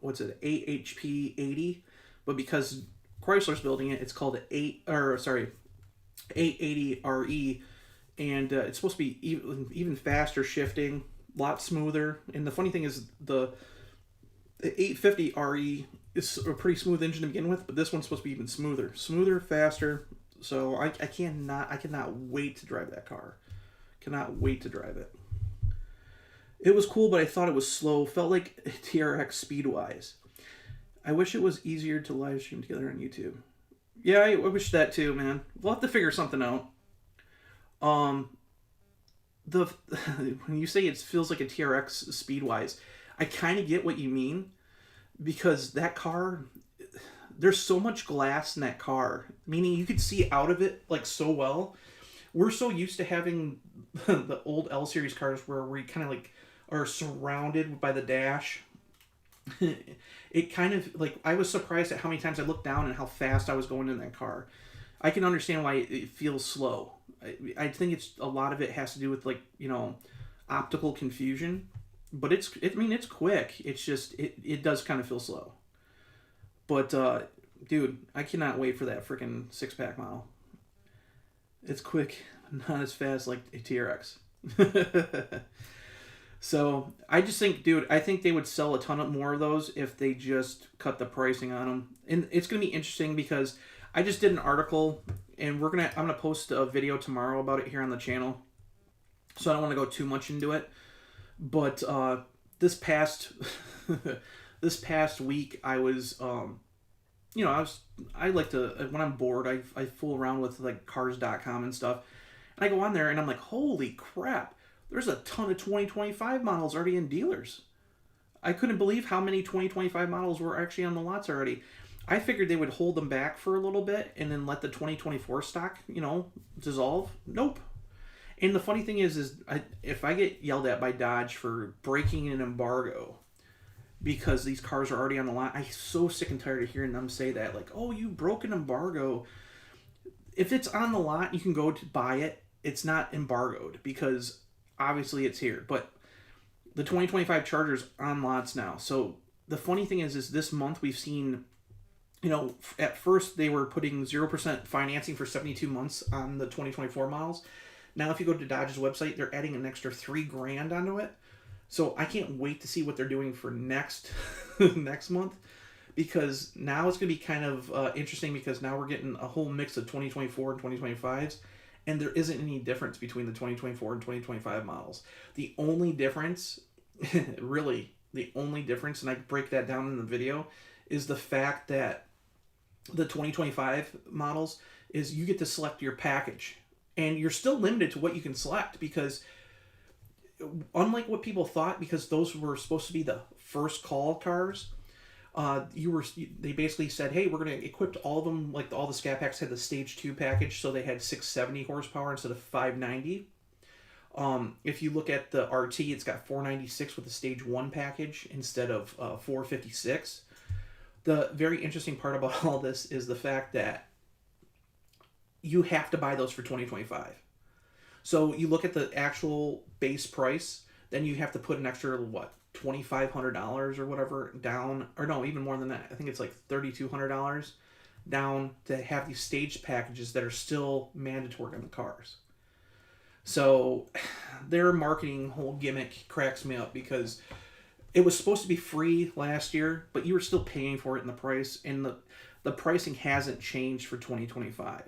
what's it, 8HP 80, but because Chrysler's building it, it's called 880 RE, and it's supposed to be even faster shifting, a lot smoother. And the funny thing is the 850 RE is a pretty smooth engine to begin with, but this one's supposed to be even smoother, faster. So I cannot wait to drive that car. Cannot wait to drive it. It was cool, but I thought it was slow. Felt like TRX speed-wise. I wish it was easier to live stream together on YouTube. Yeah, I wish that too, man. We'll have to figure something out. When you say it feels like a TRX speed-wise, I kind of get what you mean, because that car, there's so much glass in that car, meaning you could see out of it like so well. We're so used to having the old L series cars where we kind of like are surrounded by the dash. It kind of like, I was surprised at how many times I looked down and how fast I was going in that car. I can understand why it feels slow. I think it's a lot of it has to do with like, you know, optical confusion. But it's quick. It's just, it does kind of feel slow. But, dude, I cannot wait for that freaking 6-pack model. It's quick, not as fast like a TRX. So, I just think, dude, I think they would sell a ton of more of those if they just cut the pricing on them. And it's going to be interesting because I just did an article, and I'm going to post a video tomorrow about it here on the channel. So I don't want to go too much into it. But this past week, I was, I like to, when I'm bored, I fool around with like cars.com and stuff. And I go on there and I'm like, holy crap, there's a ton of 2025 models already in dealers. I couldn't believe how many 2025 models were actually on the lots already. I figured they would hold them back for a little bit and then let the 2024 stock, dissolve. Nope. And the funny thing is if I get yelled at by Dodge for breaking an embargo because these cars are already on the lot, I'm so sick and tired of hearing them say that. Like, oh, you broke an embargo. If it's on the lot, you can go to buy it. It's not embargoed because obviously it's here. But the 2025 Charger's on lots now. So the funny thing is this month we've seen, at first they were putting 0% financing for 72 months on the 2024 models. Now, if you go to Dodge's website, they're adding an extra $3,000 onto it. So I can't wait to see what they're doing for next month, because now it's going to be kind of interesting because now we're getting a whole mix of 2024 and 2025s, and there isn't any difference between the 2024 and 2025 models. The only difference, really, and I break that down in the video, is the fact that the 2025 models is you get to select your package. And you're still limited to what you can select because, unlike what people thought, because those were supposed to be the first call cars, they basically said, hey, we're going to equip all of them, like all the Scat Packs had the Stage 2 package, so they had 670 horsepower instead of 590. If you look at the RT, it's got 496 with the Stage 1 package instead of 456. The very interesting part about all this is the fact that you have to buy those for 2025. So you look at the actual base price, then you have to put an extra what, $2,500 or whatever down, or no, even more than that. I think it's like $3,200 down to have these staged packages that are still mandatory on the cars. So their marketing whole gimmick cracks me up because it was supposed to be free last year, but you were still paying for it in the price, and the pricing hasn't changed for 2025.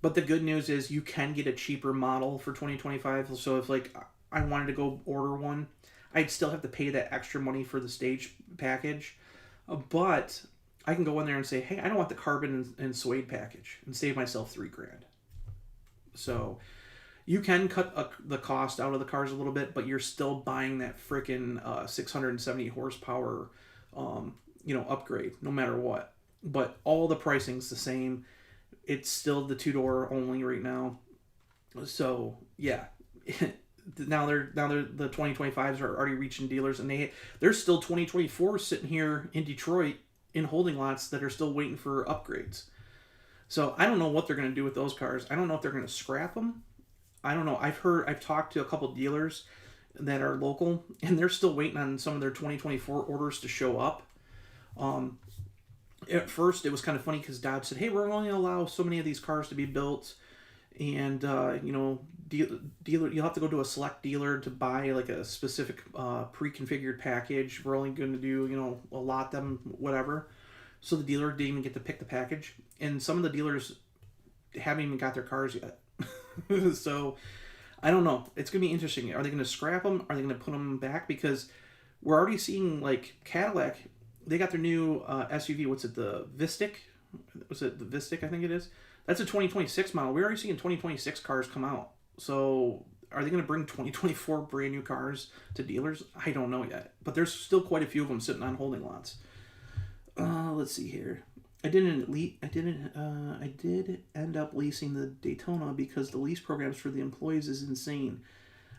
But the good news is you can get a cheaper model for 2025. So if like I wanted to go order one, I'd still have to pay that extra money for the stage package. But I can go in there and say, hey, I don't want the carbon and suede package and save myself $3,000. So you can cut the cost out of the cars a little bit, but you're still buying that freaking 670 horsepower, upgrade no matter what. But all the pricing's the same. It's still the 2-door only right now. So yeah, now they're the 2025s are already reaching dealers, and there's still 2024s sitting here in Detroit in holding lots that are still waiting for upgrades. So I don't know what they're going to do with those cars. I don't know if they're going to scrap them. I don't know. I've talked to a couple dealers that are local, and they're still waiting on some of their 2024 orders to show up. At first, it was kind of funny because Dodge said, hey, we're only going to allow so many of these cars to be built. And, dealer, you'll have to go to a select dealer to buy like a specific pre-configured package. We're only going to do, allot them, whatever. So the dealer didn't even get to pick the package. And some of the dealers haven't even got their cars yet. So I don't know. It's going to be interesting. Are they going to scrap them? Are they going to put them back? Because we're already seeing like Cadillac. They got their new SUV. What's it? The Vistic? Was it the Vistic? I think it is. That's a 2026 model. We're already seeing 2026 cars come out. So are they going to bring 2024 brand new cars to dealers? I don't know yet. But there's still quite a few of them sitting on holding lots. Let's see here. I did end up leasing the Daytona because the lease programs for the employees is insane.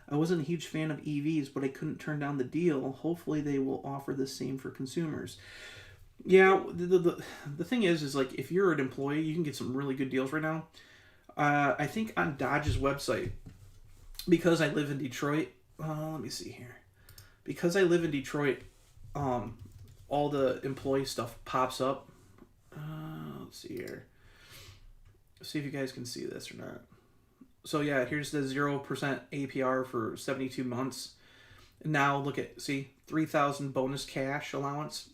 I wasn't a huge fan of EVs, but I couldn't turn down the deal. Hopefully they will offer the same for consumers. Yeah, the thing is like if you're an employee, you can get some really good deals right now. I think on Dodge's website, because I live in Detroit, let me see here. Because I live in Detroit, all the employee stuff pops up. Let's see here. Let's see if you guys can see this or not. So yeah, here's the 0% APR for 72 months. Now look at, see, $3,000 bonus cash allowance.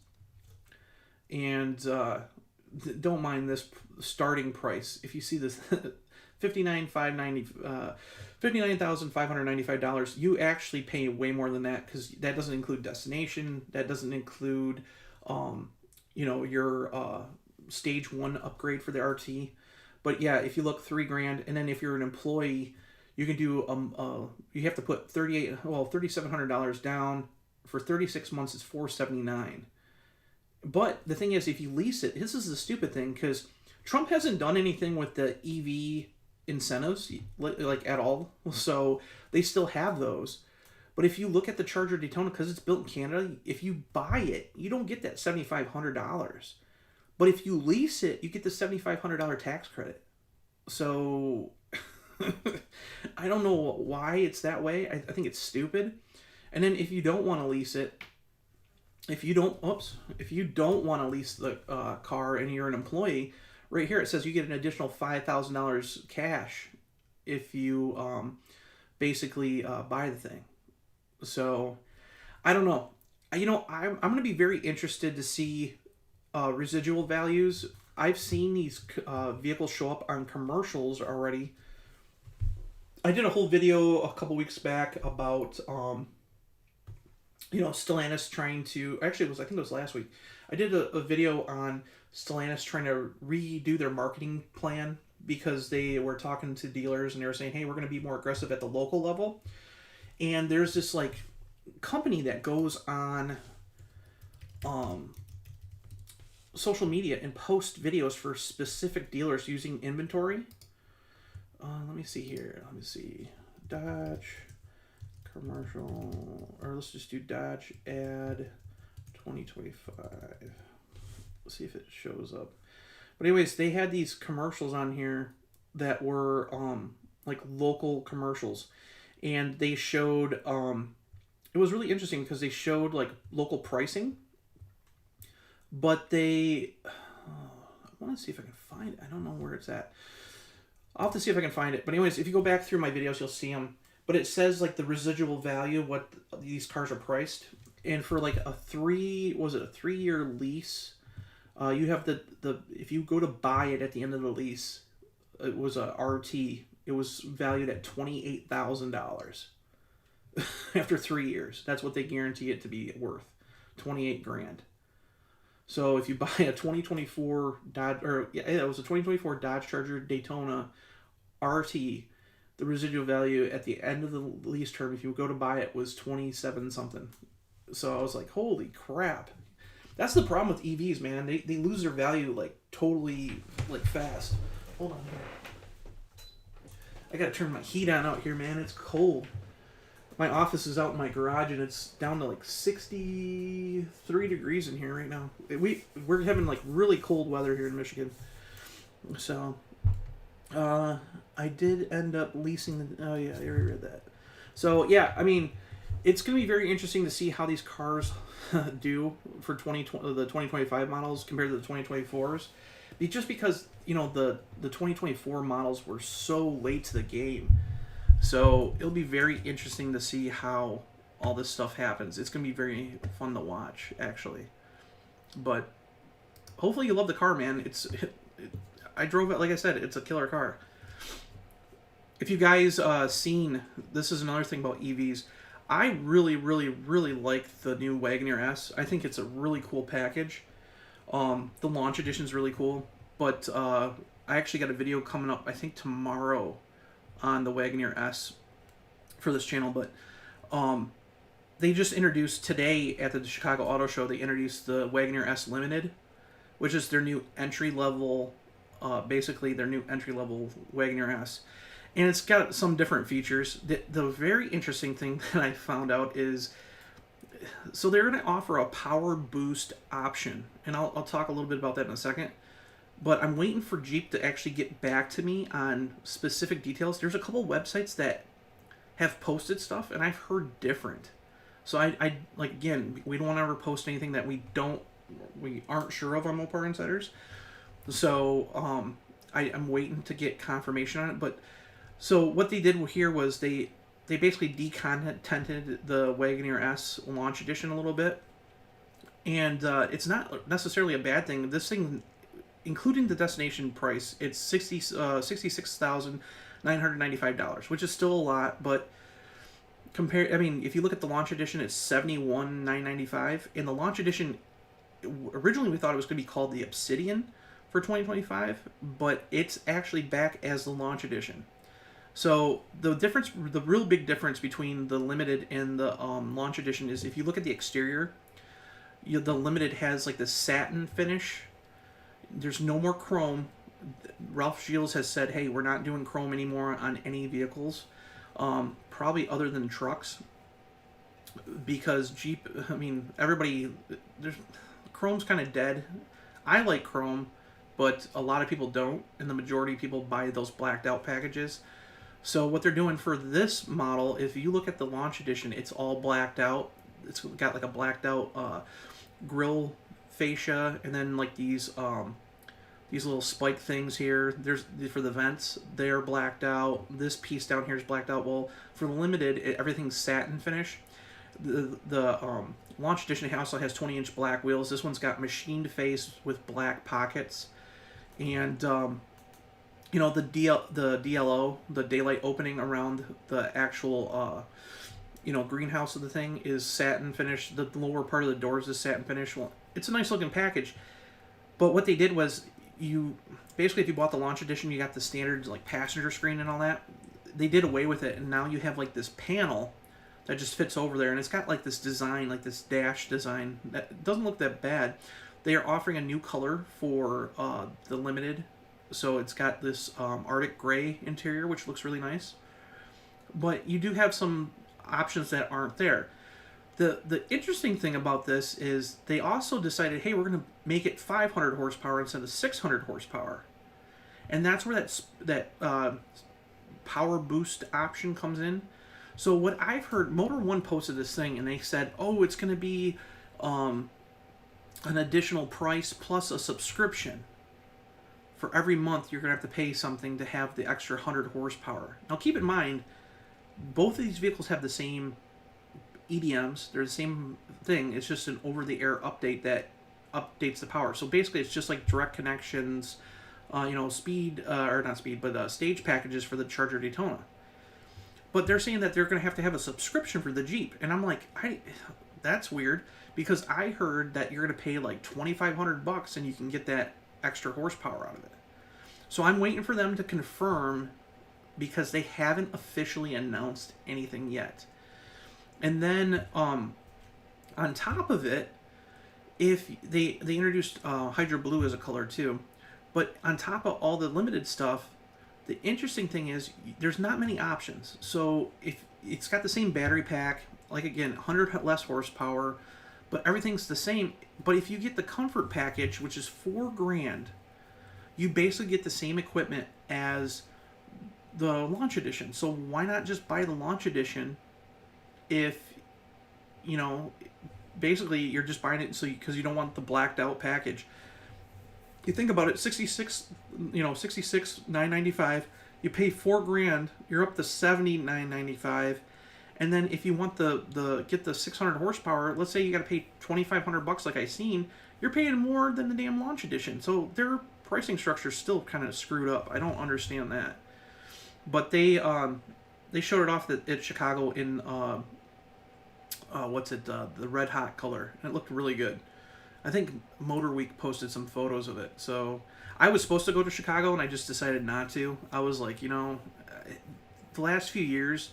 And don't mind this starting price. If you see this, $59,595. You actually pay way more than that because that doesn't include destination. That doesn't include, your stage 1 upgrade for the RT. But yeah, if you look $3,000, and then if you're an employee, you can do you have to put $3,700 down for 36 months. It's $479. But the thing is, if you lease it, this is the stupid thing because Trump hasn't done anything with the EV incentives like at all. So they still have those. But if you look at the Charger Daytona, because it's built in Canada, if you buy it, you don't get that $7,500. But if you lease it, you get the $7,500 tax credit. So I don't know why it's that way. I think it's stupid. And then if you don't want to lease it, if you don't want to lease the car and you're an employee, right here it says you get an additional $5,000 cash if you basically buy the thing. So I don't know. I'm going to be very interested to see residual values. I've seen these vehicles show up on commercials already. I did a whole video a couple weeks back about Stellantis trying to, actually I think it was last week. I did a video on Stellantis trying to redo their marketing plan because they were talking to dealers and they were saying, hey, we're going to be more aggressive at the local level. And there's this like company that goes on social media and post videos for specific dealers using inventory. Let me see here. Let me see. Dodge commercial, or let's just do Dodge ad 2025. Let's see if it shows up. But anyways, they had these commercials on here that were like local commercials, and they showed it was really interesting because they showed like local pricing, but they I want to see if I can find it. I don't know where it's at. I'll have to see if I can find it. But anyways, if you go back through my videos, you'll see them. But it says like the residual value, what these cars are priced, and for like a 3-year lease, you have the if you go to buy it at the end of the lease, it was a RT. It was valued at $28,000 after 3 years. That's what they guarantee it to be worth, 28 grand. So if you buy a 2024 Dodge, or yeah, it was a 2024 Dodge Charger Daytona RT, the residual value at the end of the lease term, if you go to buy it, was 27 something. So I was like, holy crap. That's the problem with EVs, man. They lose their value like totally like fast. Hold on here. I gotta turn my heat on out here, man. It's cold. My office is out in my garage, and it's down to like 63 degrees in here right now. We're having like really cold weather here in Michigan. So, I did end up leasing. Oh yeah, I already read that. So yeah, I mean, it's going to be very interesting to see how these cars do for the 2025 models compared to the 2024s. Just because, you know, the 2024 models were so late to the game. So it'll be very interesting to see how all this stuff happens. It's going to be very fun to watch, actually. But hopefully you love the car, man. I drove it, like I said, it's a killer car. If you guys seen, this is another thing about EVs. I really, really, really like the new Wagoneer S. I think it's a really cool package. The launch edition is really cool. But I actually got a video coming up, I think tomorrow, on the Wagoneer S for this channel. But they just introduced today at the Chicago Auto Show, they introduced the Wagoneer S Limited, which is their new entry-level, basically their new entry-level Wagoneer S. And it's got some different features. The very interesting thing that I found out is, so they're going to offer a power boost option. And I'll talk a little bit about that in a second. But I'm waiting for Jeep to actually get back to me on specific details. There's a couple websites that have posted stuff, and I've heard different. So I like, again, we don't want to ever post anything that we aren't sure of on Mopar Insiders. So I'm waiting to get confirmation on it. But so what they did here was they basically decontented the Wagoneer S Launch Edition a little bit. And it's not necessarily a bad thing. This thing, including the destination price, it's $66,995, which is still a lot, but if you look at the Launch Edition, it's $71,995. In the Launch Edition, originally we thought it was going to be called the Obsidian for 2025, but it's actually back as the Launch Edition. So the real big difference between the Limited and the Launch Edition is, if you look at the exterior, the Limited has like the satin finish. There's no more chrome. Ralph Gilles has said, hey, we're not doing chrome anymore on any vehicles, probably other than trucks, because Jeep, chrome's kind of dead. I like chrome, but a lot of people don't, and the majority of people buy those blacked out packages. So what they're doing for this model, if you look at the Launch Edition, it's all blacked out. It's got like a blacked out grille fascia, and then like these little spike things here. There's for the vents, they're blacked out. This piece down here is blacked out. Well, for the Limited, everything's satin finish. The Launch Edition also has 20-inch black wheels. This one's got machined face with black pockets, and the DLO, the daylight opening around the actual greenhouse of the thing is satin finish. The lower part of the doors is satin finish. Well, it's a nice looking package. But what they did was, if you bought the Launch Edition, you got the standard like passenger screen and all that. They did away with it, and now you have like this panel that just fits over there, and it's got like this design, like this dash design that doesn't look that bad. They are offering a new color for the Limited, so it's got this Arctic gray interior, which looks really nice. But you do have some options that aren't there. The interesting thing about this is they also decided, hey, we're going to make it 500 horsepower instead of 600 horsepower. And that's where that power boost option comes in. So what I've heard, Motor One posted this thing and they said, oh, it's going to be an additional price plus a subscription. For every month, you're going to have to pay something to have the extra 100 horsepower. Now, keep in mind, both of these vehicles have the same EDMs. They're the same thing. It's just an over-the-air update that updates the power. So basically, it's just like direct connections, speed, or not speed, but stage packages for the Charger Daytona. But they're saying that they're going to have a subscription for the Jeep. And I'm like, that's weird, because I heard that you're going to pay like $2,500 and you can get that extra horsepower out of it. So I'm waiting for them to confirm, because they haven't officially announced anything yet. And then on top of it, if they introduced Hydro Blue as a color too, but on top of all the limited stuff, the interesting thing is there's not many options. So if it's got the same battery pack, like again, 100 less horsepower, but everything's the same. But if you get the comfort package, which is $4,000, you basically get the same equipment as the launch edition. So why not just buy the launch edition if, basically you're just buying it because you don't want the blacked out package. You think about it, 66,995. You pay $4,000, you're up to $79,995. And then if you want get the 600 horsepower, let's say you got to pay $2,500 like I seen, you're paying more than the damn launch edition. So their pricing structure is still kind of screwed up. I don't understand that. But they showed it off at Chicago in the red hot color, and it looked really good. I think Motor Week posted some photos of it. So I was supposed to go to Chicago and I just decided not to. I was like, the last few years,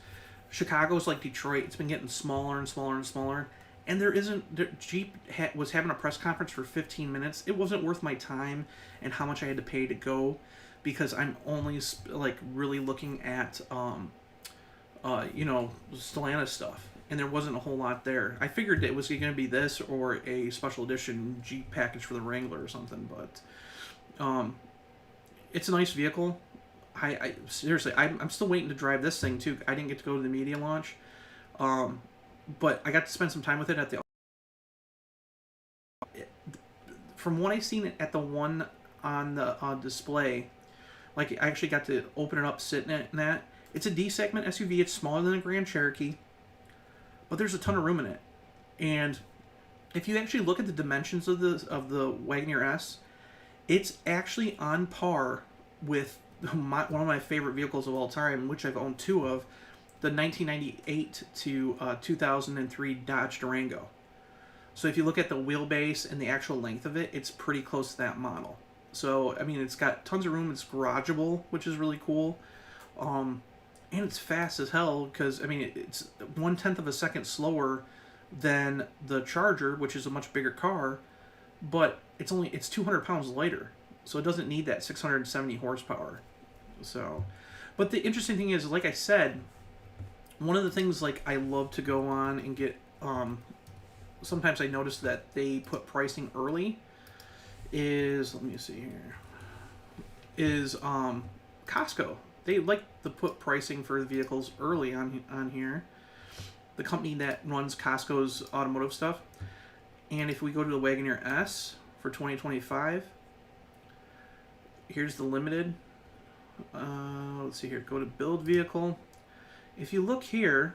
Chicago's like Detroit. It's been getting smaller and smaller and smaller. And Jeep was having a press conference for 15 minutes. It wasn't worth my time and how much I had to pay to go, because I'm only like really looking at Stellantis stuff, and there wasn't a whole lot there. I figured it was going to be this or a special edition Jeep package for the Wrangler or something, but it's a nice vehicle. I seriously, I'm still waiting to drive this thing too. I didn't get to go to the media launch, but I got to spend some time with it at the. From what I've seen at the one on the display, like I actually got to open it up, sit in it, and that. It's a D-segment SUV. It's smaller than a Grand Cherokee, but there's a ton of room in it. And if you actually look at the dimensions of the Wagoneer S, it's actually on par with one of my favorite vehicles of all time, which I've owned two of, the 1998 to 2003 Dodge Durango. So if you look at the wheelbase and the actual length of it, it's pretty close to that model. So, I mean, it's got tons of room. It's garageable, which is really cool. And it's fast as hell, because, I mean, it's 1/10 of a second slower than the Charger, which is a much bigger car, but it's 200 pounds lighter. So it doesn't need that 670 horsepower. So, but the interesting thing is, like I said, one of the things like I love to go on and get, sometimes I notice that they put pricing early, is, let me see here, is Costco. They like to put pricing for the vehicles early on here. The company that runs Costco's automotive stuff. And if we go to the Wagoneer S for 2025, here's the limited. Let's see here. Go to build vehicle. If you look here,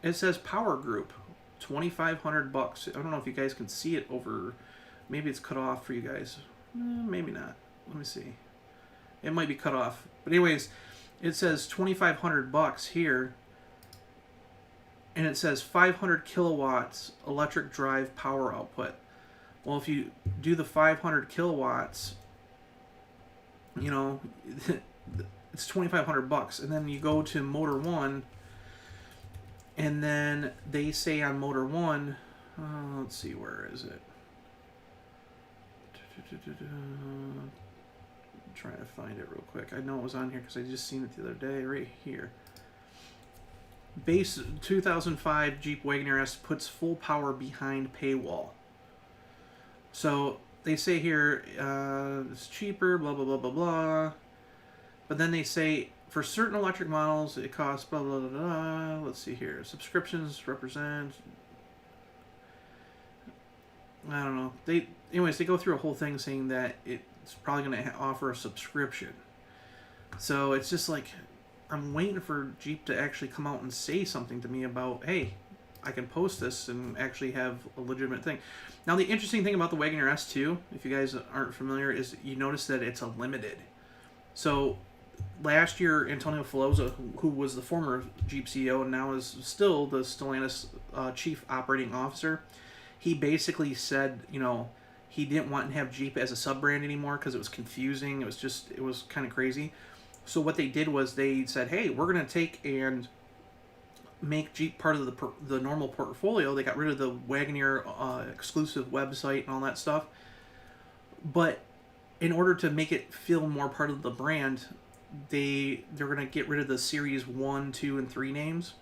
it says Power Group, $2,500. I don't know if you guys can see it over. Maybe it's cut off for you guys. Maybe not. Let me see. It might be cut off. But anyways, it says $2,500 here. And it says 500 kilowatts electric drive power output. Well, if you do the 500 kilowatts, you know, it's $2,500. And then you go to Motor One, and then they say on Motor One, let's see, where is it? Trying to find it real quick. I know it was on here because I just seen it the other day, right here. Base 2005 Jeep Wagoneer S puts full power behind paywall. So they say here it's cheaper, blah blah blah blah blah. But then they say For certain electric models, it costs blah, blah, blah, blah. Let's see here. Subscriptions represent... I don't know. Anyways, they go through a whole thing saying that it's probably going to offer a subscription. So it's just like, I'm waiting for Jeep to actually come out and say something to me about, hey, I can post this and actually have a legitimate thing. Now, the interesting thing about the Wagoneer S too, if you guys aren't familiar, is you notice that it's a limited. So last year, Antonio Filosa, who was the former Jeep CEO and now is still the Stellantis chief operating officer, he basically said, you know, he didn't want to have Jeep as a sub-brand anymore because it was confusing. It was kind of crazy. So what they did was they said, hey, we're going to take and make Jeep part of the normal portfolio. They got rid of the Wagoneer exclusive website and all that stuff. But in order to make it feel more part of the brand, they're going to get rid of the Series 1, 2, and 3 names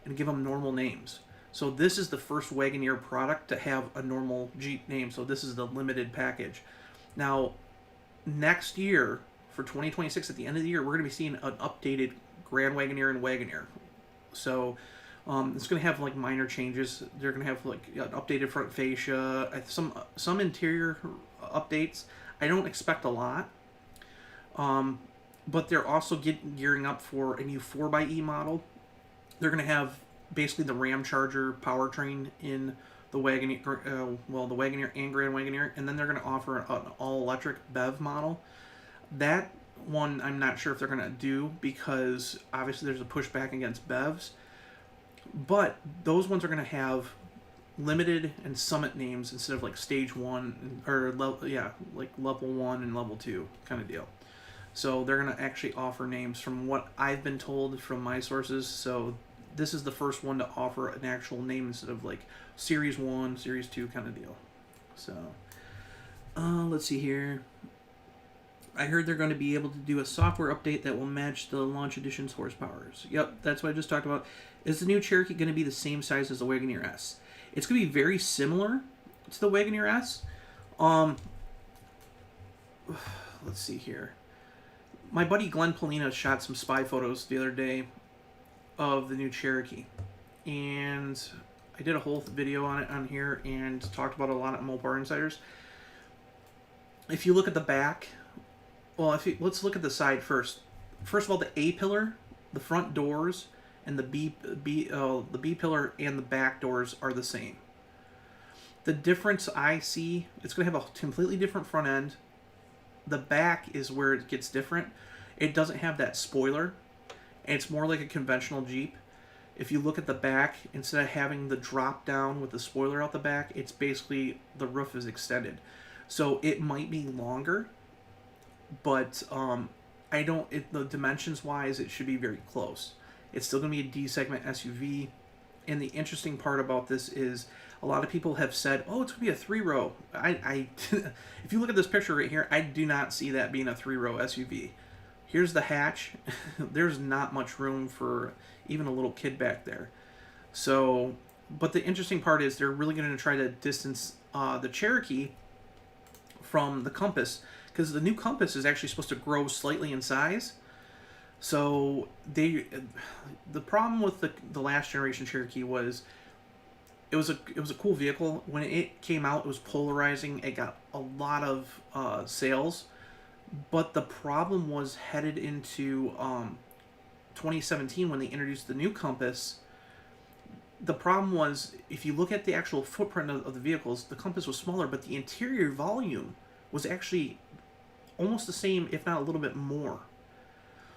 and give them normal names. So this is the first Wagoneer product to have a normal Jeep name. So this is the limited package. Now, next year, for 2026, at the end of the year, we're going to be seeing an updated Grand Wagoneer and Wagoneer. So it's going to have like minor changes. They're going to have like an updated front fascia, some interior updates. I don't expect a lot. But they're also gearing up for a new 4xe model. They're going to have basically the Ram Charger powertrain in the Wagoneer, the Wagoneer and Grand Wagoneer, and then they're going to offer an all-electric BEV model. That one I'm not sure if they're going to do because obviously there's a pushback against BEVs, but those ones are going to have limited and summit names instead of like stage 1 or like level 1 and level 2 kind of deal. So they're going to actually offer names from what I've been told from my sources. So this is the first one to offer an actual name instead of like Series 1, Series 2 kind of deal. So, let's see here. I heard they're going to be able to do a software update that will match the launch edition's horsepowers. Yep, that's what I just talked about. Is the new Cherokee going to be the same size as the Wagoneer S? It's going to be very similar to the Wagoneer S. Let's see here. My buddy Glenn Polina shot some spy photos the other day of the new Cherokee, and I did a whole video on it on here and talked about it a lot at Mopar Insiders. If you look at the back, let's look at the side first. First of all, the A pillar, the front doors, and the B pillar and the back doors are the same. The difference I see, it's going to have a completely different front end. The back is where it gets different. It doesn't have that spoiler. It's more like a conventional Jeep. If you look at the back, instead of having the drop down with the spoiler out the back, it's basically the roof is extended. So it might be longer, but the dimensions wise, it should be very close. It's still going to be a D segment SUV. And the interesting part about this is a lot of people have said, oh, it's going to be a 3-row. If you look at this picture right here, I do not see that being a 3-row SUV. Here's the hatch. There's not much room for even a little kid back there. So, but the interesting part is they're really going to try to distance the Cherokee from the Compass, because the new Compass is actually supposed to grow slightly in size. So the problem with the last generation Cherokee was it was a cool vehicle. When it came out, it was polarizing. It got a lot of sales. But the problem was headed into 2017 when they introduced the new Compass. The problem was, if you look at the actual footprint of the vehicles, the Compass was smaller, but the interior volume was actually almost the same, if not a little bit more.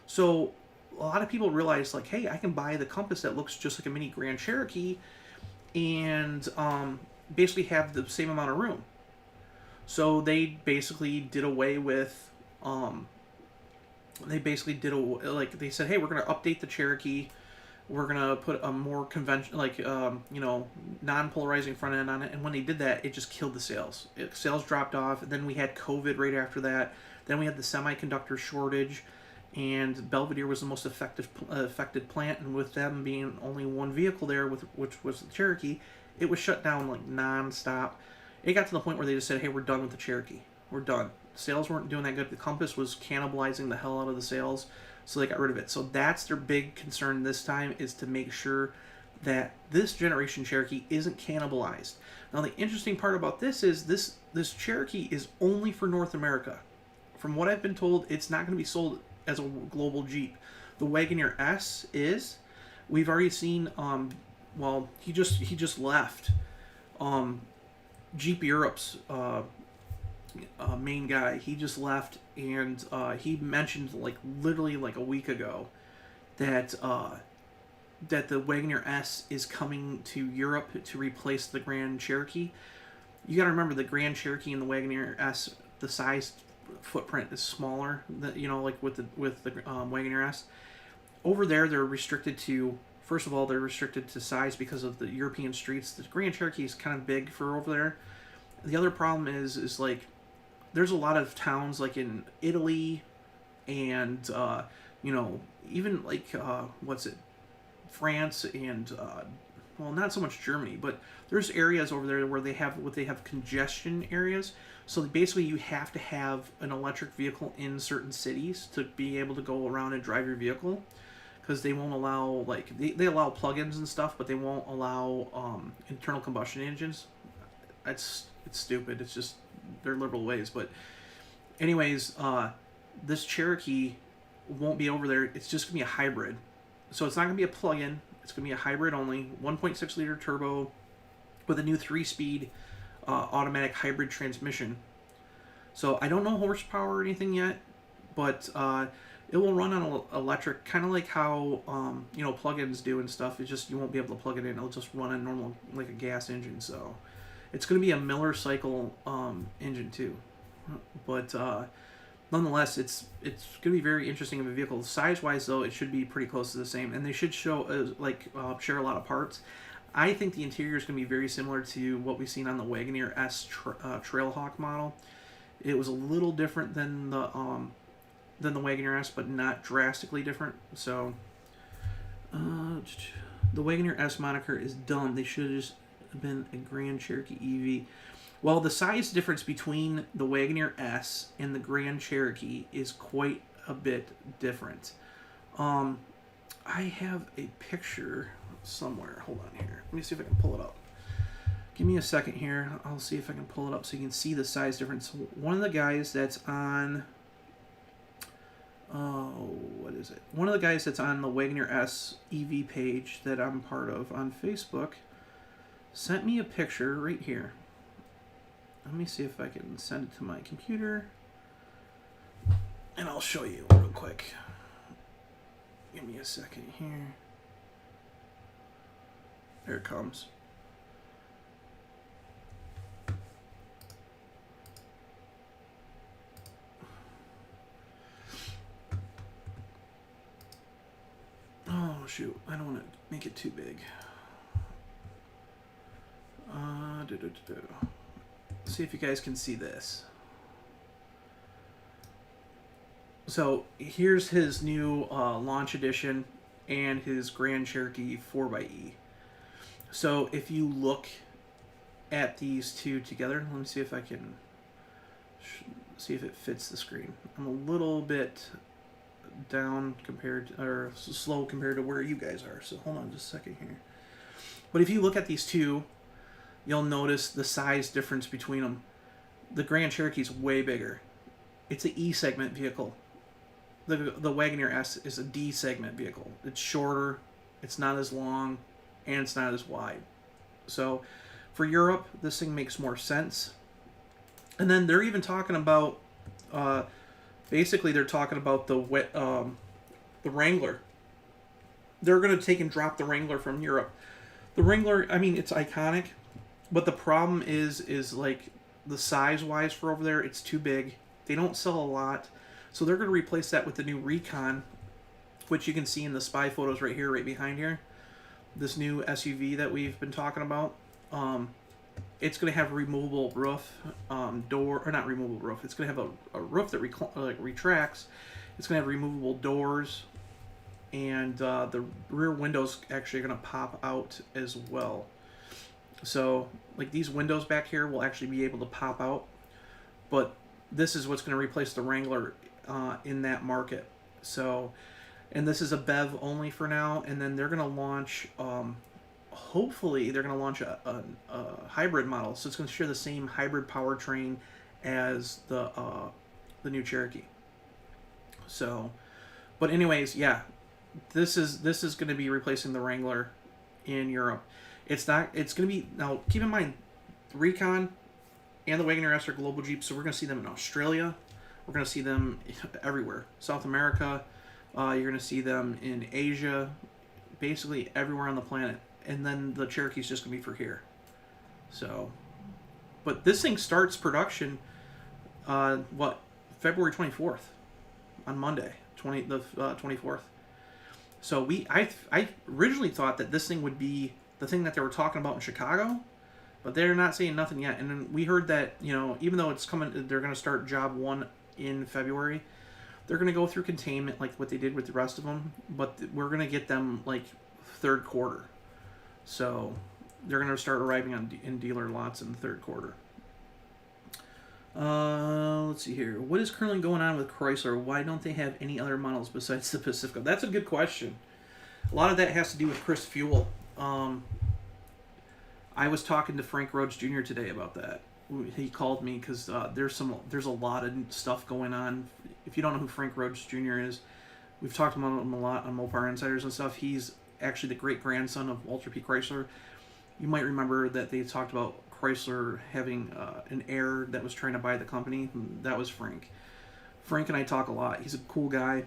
So a lot of people realized, like, hey, I can buy the Compass that looks just like a mini Grand Cherokee and basically have the same amount of room. So they basically did away with they said, hey, we're going to update the Cherokee. We're going to put a more conventional, non-polarizing front end on it. And when they did that, it just killed the sales. Sales dropped off. And then we had COVID right after that. Then we had the semiconductor shortage. And Belvedere was the most affected plant. And with them being only one vehicle there, which was the Cherokee, it was shut down like non-stop. It got to the point where they just said, hey, we're done with the Cherokee. We're done. Sales weren't doing that good. The Compass was cannibalizing the hell out of the sales. so they got rid of it. So that's their big concern this time, is to make sure that this generation Cherokee isn't cannibalized. Now the interesting part about this is this Cherokee is only for North America. From what I've been told, it's not going to be sold as a global Jeep. The Wagoneer S is. We've already seen. Well, he just left. Jeep Europe's main guy. He just left, and he mentioned like literally like a week ago that that the Wagoneer S is coming to Europe to replace the Grand Cherokee. You got to remember, the Grand Cherokee and the Wagoneer S, the size footprint is smaller. Like with the Wagoneer S. Over there, they're restricted to. First of all, they're restricted to size because of the European streets. The Grand Cherokee is kind of big for over there. The other problem is like, there's a lot of towns like in Italy, and even like France, and well, not so much Germany, but there's areas over there where they have congestion areas. So basically, you have to have an electric vehicle in certain cities to be able to go around and drive your vehicle. Because they won't allow, like, they allow plug-ins and stuff, but they won't allow internal combustion engines. It's stupid. It's just their liberal ways. But anyways, this Cherokee won't be over there. It's just going to be a hybrid. So it's not going to be a plug-in. It's going to be a hybrid only. 1.6-liter turbo with a new 3-speed automatic hybrid transmission. So I don't know horsepower or anything yet, but it will run on electric, kind of like how plug-ins do and stuff. It's just you won't be able to plug it in. It'll just run on normal, like a gas engine. So it's going to be a Miller cycle engine too. But nonetheless, it's going to be very interesting of a vehicle. Size-wise, though, it should be pretty close to the same, and they should show share a lot of parts. I think the interior is going to be very similar to what we've seen on the Wagoneer S Trailhawk model. It was a little different than the Wagoneer S, but not drastically different. So the Wagoneer S moniker is dumb. They should have just been a Grand Cherokee EV. Well, the size difference between the Wagoneer S and the Grand Cherokee is quite a bit different. I have a picture somewhere. Hold on here. Let me see if I can pull it up. Give me a second here. I'll see if I can pull it up so you can see the size difference. One of the guys that's on... what is it? One of the guys that's on the Wagoneer S EV page that I'm part of on Facebook sent me a picture right here. Let me see if I can send it to my computer, and I'll show you real quick. Give me a second here. There it comes. Oh shoot, I don't want to make it too big. See if you guys can see this. So here's his new launch edition and his Grand Cherokee 4xe. So if you look at these two together, let me see if I can see if it fits the screen. I'm a little bit down or slow compared to where you guys are, so hold on just a second here. But if you look at these two, you'll notice the size difference between them. The Grand Cherokee is way bigger. It's an E segment vehicle. The Wagoneer S is a D segment vehicle. It's shorter, it's not as long, and it's not as wide. So for Europe, this thing makes more sense. And then they're even talking about basically, they're talking about the Wrangler. They're going to take and drop the Wrangler from Europe. The Wrangler, I mean, it's iconic, but the problem is like the size-wise for over there, it's too big. They don't sell a lot, so they're going to replace that with the new Recon, which you can see in the spy photos right here, right behind here. This new SUV that we've been talking about. It's going to have a removable roof, door, or not removable roof. It's going to have a roof that retracts. It's going to have removable doors, and the rear windows actually are going to pop out as well. So, like, these windows back here will actually be able to pop out, but this is what's going to replace the Wrangler in that market. So, and this is a BEV only for now. And then they're gonna launch. Hopefully, they're gonna launch a hybrid model, so it's gonna share the same hybrid powertrain as the new Cherokee. So, but anyways, yeah, this is going to be replacing the Wrangler in Europe. It's not. It's going to be now. Keep in mind, Recon and the Wagoneer S are global Jeeps, so we're going to see them in Australia. We're going to see them everywhere. South America. You're going to see them in Asia, basically everywhere on the planet. And then the Cherokee's just going to be for here. So, but this thing starts production. February 24th, on Monday, 24th. So I originally thought that this thing would be the thing that they were talking about in Chicago, but they're not saying nothing yet. And then we heard that, even though it's coming, they're going to start job 1 in February. They're going to go through containment like what they did with the rest of them, but we're going to get them like third quarter. So they're going to start arriving in dealer lots in the third quarter. Let's see here. What is currently going on with Chrysler? Why don't they have any other models besides the Pacifica? That's a good question. A lot of that has to do with Chris Fuel. I was talking to Frank Rhodes Jr. today about that. He called me because there's a lot of stuff going on. If you don't know who Frank Rhodes Jr. is, we've talked about him a lot on Mopar Insiders and stuff. He's actually the great-grandson of Walter P. Chrysler. You might remember that they talked about Chrysler having an heir that was trying to buy the company. That was Frank. Frank and I talk a lot. He's a cool guy.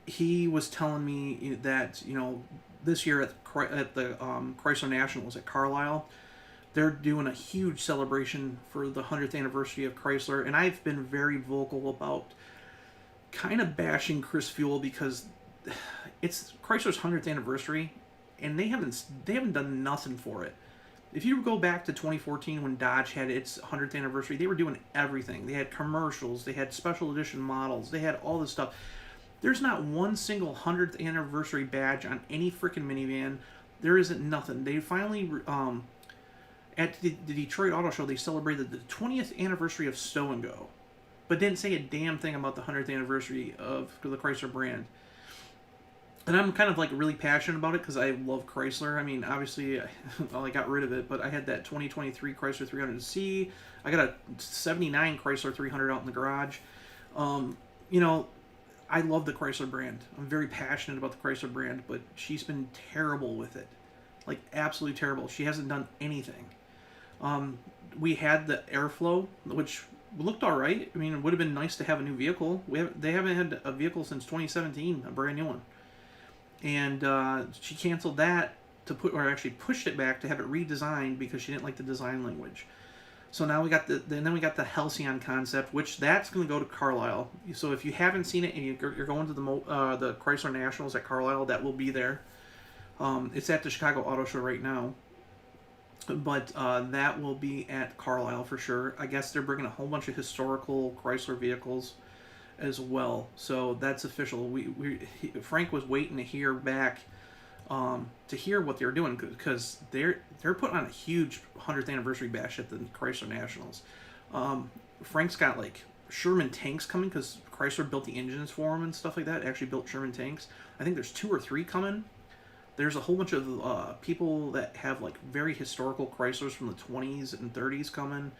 He was telling me that this year at the Chrysler Nationals at Carlisle, they're doing a huge celebration for the 100th anniversary of Chrysler, and I've been very vocal about kind of bashing Chris Fuel because it's Chrysler's 100th anniversary, and they haven't done nothing for it. If you go back to 2014 when Dodge had its 100th anniversary, they were doing everything. They had commercials, they had special edition models, they had all this stuff. There's not one single 100th anniversary badge on any freaking minivan. There isn't nothing. They finally, at the Detroit Auto Show, they celebrated the 20th anniversary of Stow and Go, but didn't say a damn thing about the 100th anniversary of the Chrysler brand. And I'm kind of like really passionate about it because I love Chrysler. I mean, obviously, I got rid of it, but I had that 2023 Chrysler 300C. I got a 79 Chrysler 300 out in the garage. I love the Chrysler brand. I'm very passionate about the Chrysler brand, but she's been terrible with it. Like, absolutely terrible. She hasn't done anything. We had the Airflow, which looked all right. I mean, it would have been nice to have a new vehicle. They haven't had a vehicle since 2017, a brand new one. And she canceled that actually pushed it back to have it redesigned because she didn't like the design language. So now we got the Halcyon concept, which that's going to go to Carlisle. So if you haven't seen it and you're going to the Chrysler Nationals at Carlisle, that will be there. It's at the Chicago Auto Show right now, but that will be at Carlisle for sure. I guess they're bringing a whole bunch of historical Chrysler vehicles as well, so that's official. Frank was waiting to hear back, to hear what they were doing because they're putting on a huge 100th anniversary bash at the Chrysler Nationals. Frank's got like Sherman tanks coming because Chrysler built the engines for him and stuff like that. Actually built Sherman tanks. I think there's 2 or 3 coming. There's a whole bunch of people that have like very historical Chryslers from the 20s and 30s coming.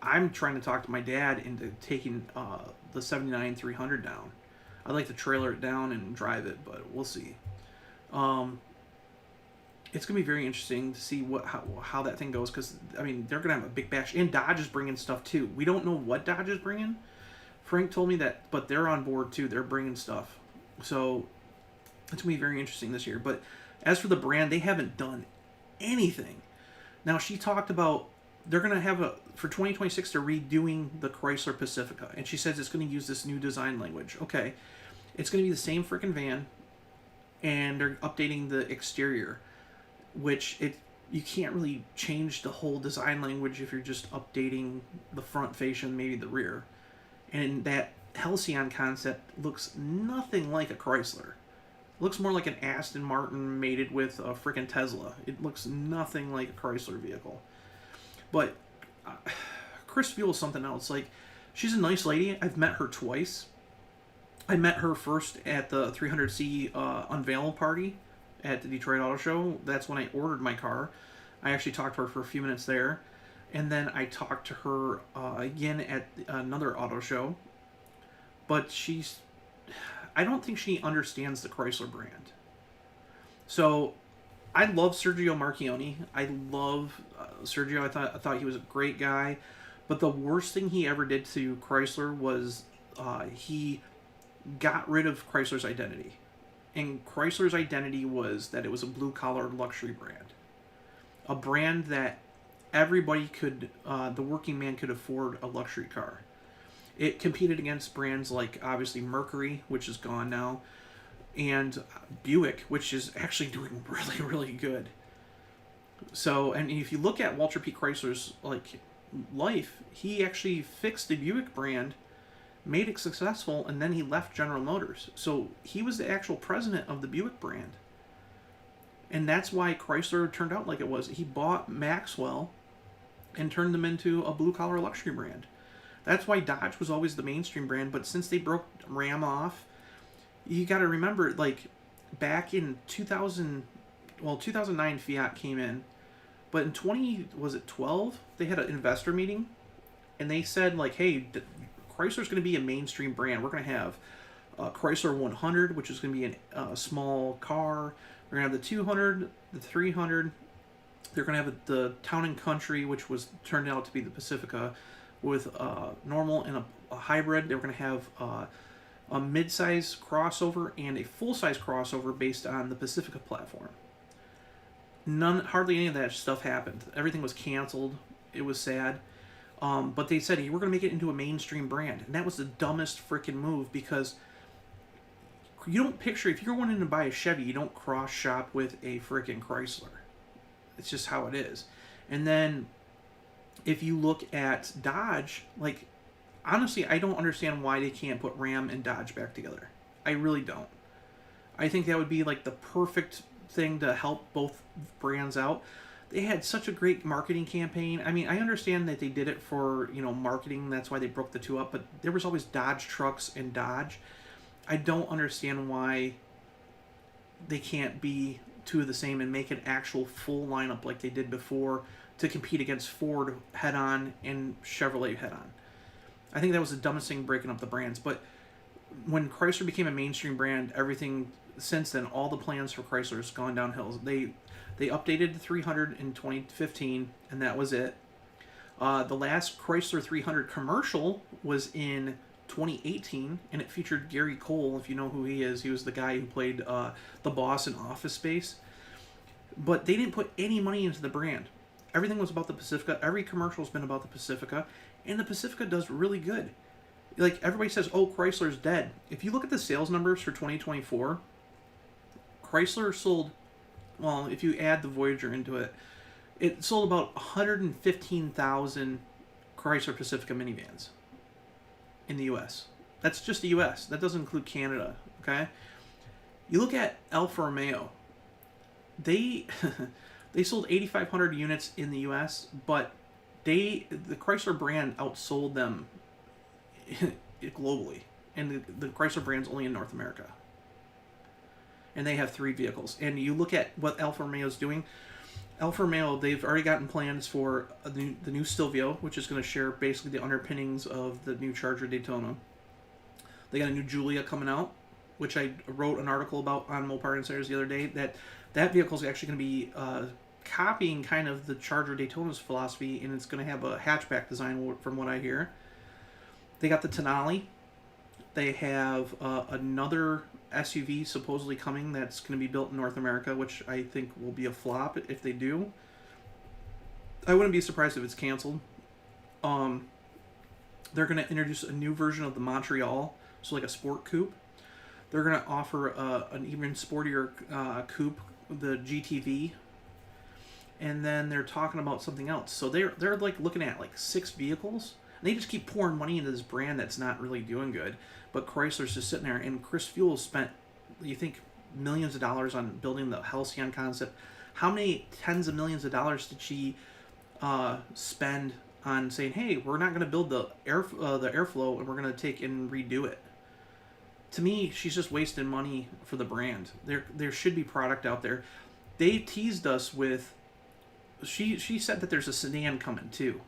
I'm trying to talk to my dad into taking the 79 300 down. I'd like to trailer it down and drive it, but we'll see. It's going to be very interesting to see how that thing goes because, I mean, they're going to have a big bash. And Dodge is bringing stuff, too. We don't know what Dodge is bringing. Frank told me that, but they're on board, too. They're bringing stuff. So it's going to be very interesting this year. But as for the brand, they haven't done anything. Now, she talked about they're going to have for 2026, they're redoing the Chrysler Pacifica. And she says it's going to use this new design language. Okay. It's going to be the same freaking van. And they're updating the exterior, which you can't really change the whole design language if you're just updating the front fascia and maybe the rear. And that Halcyon concept looks nothing like a Chrysler. It looks more like an Aston Martin mated with a freaking Tesla. It looks nothing like a Chrysler vehicle. But Chris Fuel is something else. Like, she's a nice lady. I've met her twice. I met her first at the 300C unveil party at the Detroit Auto Show. That's when I ordered my car. I actually talked to her for a few minutes there. And then I talked to her again at another auto show. But I don't think she understands the Chrysler brand. So I love Sergio Marchionne. I love Sergio. I thought he was a great guy. But the worst thing he ever did to Chrysler was he got rid of Chrysler's identity. And Chrysler's identity was that it was a blue-collar luxury brand. A brand that everybody could, the working man could afford a luxury car. It competed against brands like, obviously, Mercury, which is gone now, and Buick, which is actually doing really, really good. So, and if you look at Walter P. Chrysler's, life, he actually fixed the Buick brand, made it successful, and then he left General Motors. So he was the actual president of the Buick brand. And that's why Chrysler turned out like it was. He bought Maxwell and turned them into a blue-collar luxury brand. That's why Dodge was always the mainstream brand, but since they broke Ram off, you got to remember, back in 2009 Fiat came in, but in 12, they had an investor meeting, and they said, hey, Chrysler's going to be a mainstream brand. We're going to have Chrysler 100, which is going to be a small car. We're going to have the 200, the 300. They're going to have the Town and Country, which turned out to be the Pacifica, with normal and a hybrid. They were going to have a mid-size crossover and a full-size crossover based on the Pacifica platform. Hardly any of that stuff happened. Everything was canceled. It was sad. But they said, hey, we're going to make it into a mainstream brand. And that was the dumbest freaking move, because you don't picture, if you're wanting to buy a Chevy, you don't cross-shop with a freaking Chrysler. It's just how it is. And then if you look at Dodge, honestly, I don't understand why they can't put Ram and Dodge back together. I really don't. I think that would be the perfect thing to help both brands out. They had such a great marketing campaign. I mean, I understand that they did it for, marketing. That's why they broke the two up. But there was always Dodge trucks and Dodge. I don't understand why they can't be two of the same and make an actual full lineup like they did before to compete against Ford head-on and Chevrolet head-on. I think that was the dumbest thing, breaking up the brands. But when Chrysler became a mainstream brand, everything since then, all the plans for Chrysler has gone downhill. They updated the 300 in 2015, and that was it. The last Chrysler 300 commercial was in 2018, and it featured Gary Cole, if you know who he is. He was the guy who played the boss in Office Space. But they didn't put any money into the brand. Everything was about the Pacifica. Every commercial has been about the Pacifica, and the Pacifica does really good. Everybody says, oh, Chrysler's dead. If you look at the sales numbers for 2024, Chrysler sold, well, if you add the Voyager into it, it sold about 115,000 Chrysler Pacifica minivans in the U.S. That's just the U.S. That doesn't include Canada, okay? You look at Alfa Romeo. They sold 8,500 units in the U.S., but the Chrysler brand outsold them globally, and the Chrysler brand's only in North America. And they have 3 vehicles. And you look at what Alfa Romeo's doing. Alfa Romeo, they've already gotten plans for the new Stelvio, which is going to share basically the underpinnings of the new Charger Daytona. They got a new Giulia coming out, which I wrote an article about on Mopar Insiders the other day. That vehicle is actually going to be copying kind of the Charger Daytona's philosophy, and it's going to have a hatchback design from what I hear. They got the Tonale. They have another SUV supposedly coming that's going to be built in North America, which I think will be a flop if they do. I wouldn't be surprised if it's canceled. They're going to introduce a new version of the Montreal, so a sport coupe. They're going to offer an even sportier coupe, the GTV. And then they're talking about something else. So they're looking at 6 vehicles. And they just keep pouring money into this brand that's not really doing good. But Chrysler's just sitting there. And Chris Fuel spent, you think, millions of dollars on building the Halcyon concept. How many tens of millions of dollars did she spend on saying, hey, we're not going to build the airflow and we're going to take and redo it? to me, she's just wasting money for the brand. There should be product out there. They teased us with. She said that there's a sedan coming too.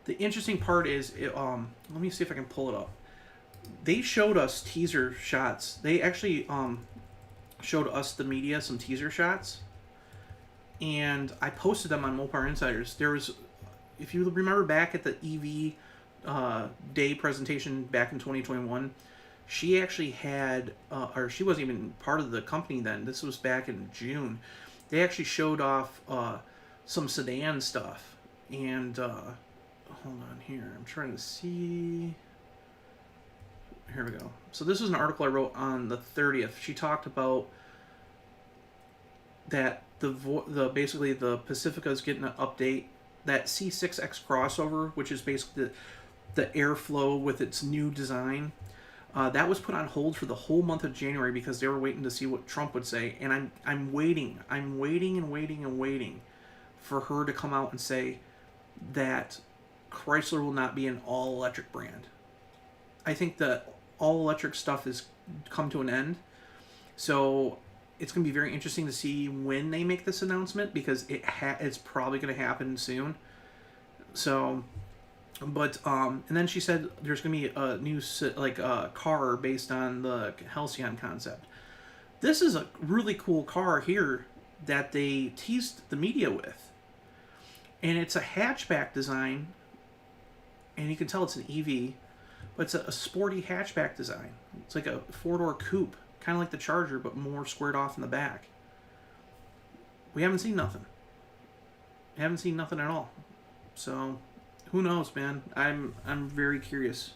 The interesting part is, let me see if I can pull it up. They showed us teaser shots. They actually showed us, the media, some teaser shots, and I posted them on Mopar Insiders. There was, if you remember back at the EV day presentation back in 2021, she actually had, or she wasn't even part of the company then. This was back in June. They actually showed off some sedan stuff, and hold on here. I'm trying to see. Here we go. So this is an article I wrote on the 30th. She talked about that basically the Pacifica is getting an update. That C6X crossover, which is basically the airflow with its new design, that was put on hold for the whole month of January because they were waiting to see what Trump would say. And I'm waiting for her to come out and say that Chrysler will not be an all-electric brand. I think the all-electric stuff has come to an end. So it's going to be very interesting to see when they make this announcement, because it's probably going to happen soon. So, but, and then she said there's going to be a new, car based on the Halcyon concept. This is a really cool car here that they teased the media with. And it's a hatchback design, and you can tell it's an EV, but it's a sporty hatchback design. It's like a four-door coupe, kind of like the Charger, but more squared off in the back. We haven't seen nothing. At all. So, who knows, man? I'm very curious.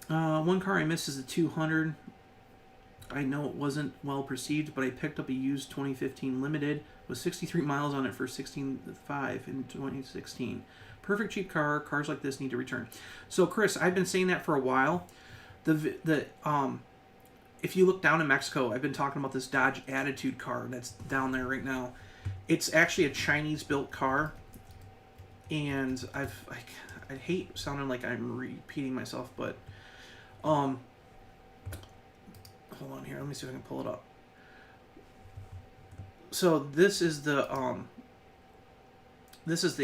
One car I missed is the 200. I know it wasn't well perceived, but I picked up a used 2015 Limited with 63 miles on it for $16,500 in 2016. Perfect cheap car. Cars like this need to return. So, Chris, I've been saying that for a while. If you look down in Mexico, I've been talking about this Dodge Attitude car that's down there right now. It's actually a Chinese-built car, and I hate sounding like I'm repeating myself, but hold on here. Let me see if I can pull it up. So this is the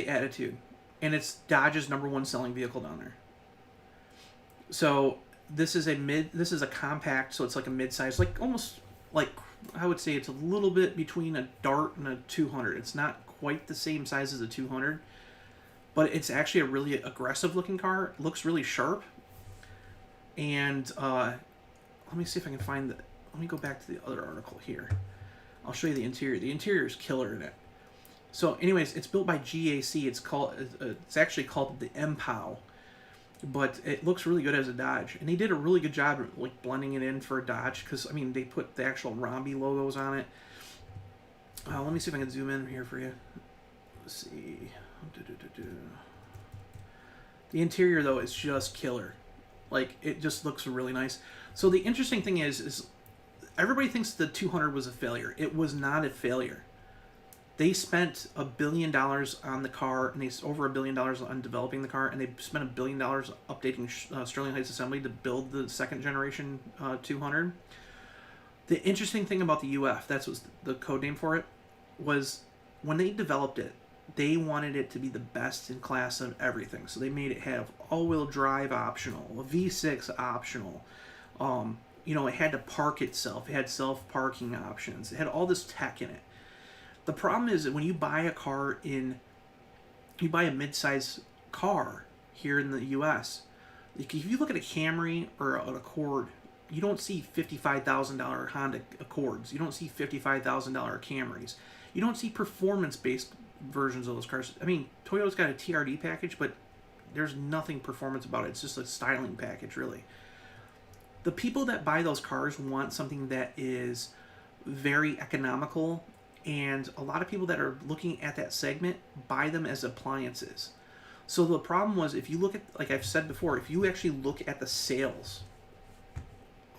Attitude, and it's Dodge's #1 selling vehicle down there. So this is a compact, so it's like a mid-size, like almost like, I would say it's a little bit between a Dart and a 200. It's not quite the same size as a 200, but it's actually a really aggressive looking car. It looks really sharp. And let me see if I can find let me go back to the other article here. I'll show you the interior. The interior is killer in it. So anyways, it's built by GAC. It's actually called the MPOW, but it looks really good as a Dodge. And they did a really good job of like blending it in for a Dodge, because I mean they put the actual Rombi logos on it. Let me see if I can zoom in here for you. Let's see. The interior though is just killer. Like, it just looks really nice. So the interesting thing is everybody thinks the 200 was a failure. It was not a failure. They spent $1 billion on the car, and over $1 billion on developing the car, and they spent $1 billion updating Sterling Heights Assembly to build the second generation 200. The interesting thing about the UF, that's what the code name for it, was when they developed it, they wanted it to be the best in class of everything. So they made it have all-wheel drive optional, a V6 optional. It had to park itself. It had self-parking options. It had all this tech in it. The problem is that when you buy a mid-size car here in the U.S., if you look at a Camry or an Accord, you don't see $55,000 Honda Accords. You don't see $55,000 Camrys. You don't see performance-based versions of those cars. I mean, Toyota's got a TRD package, but there's nothing performance about it. It's just a styling package, really. The people that buy those cars want something that is very economical, and a lot of people that are looking at that segment buy them as appliances. So the problem was, if you look at, like I've said before, if you actually look at the sales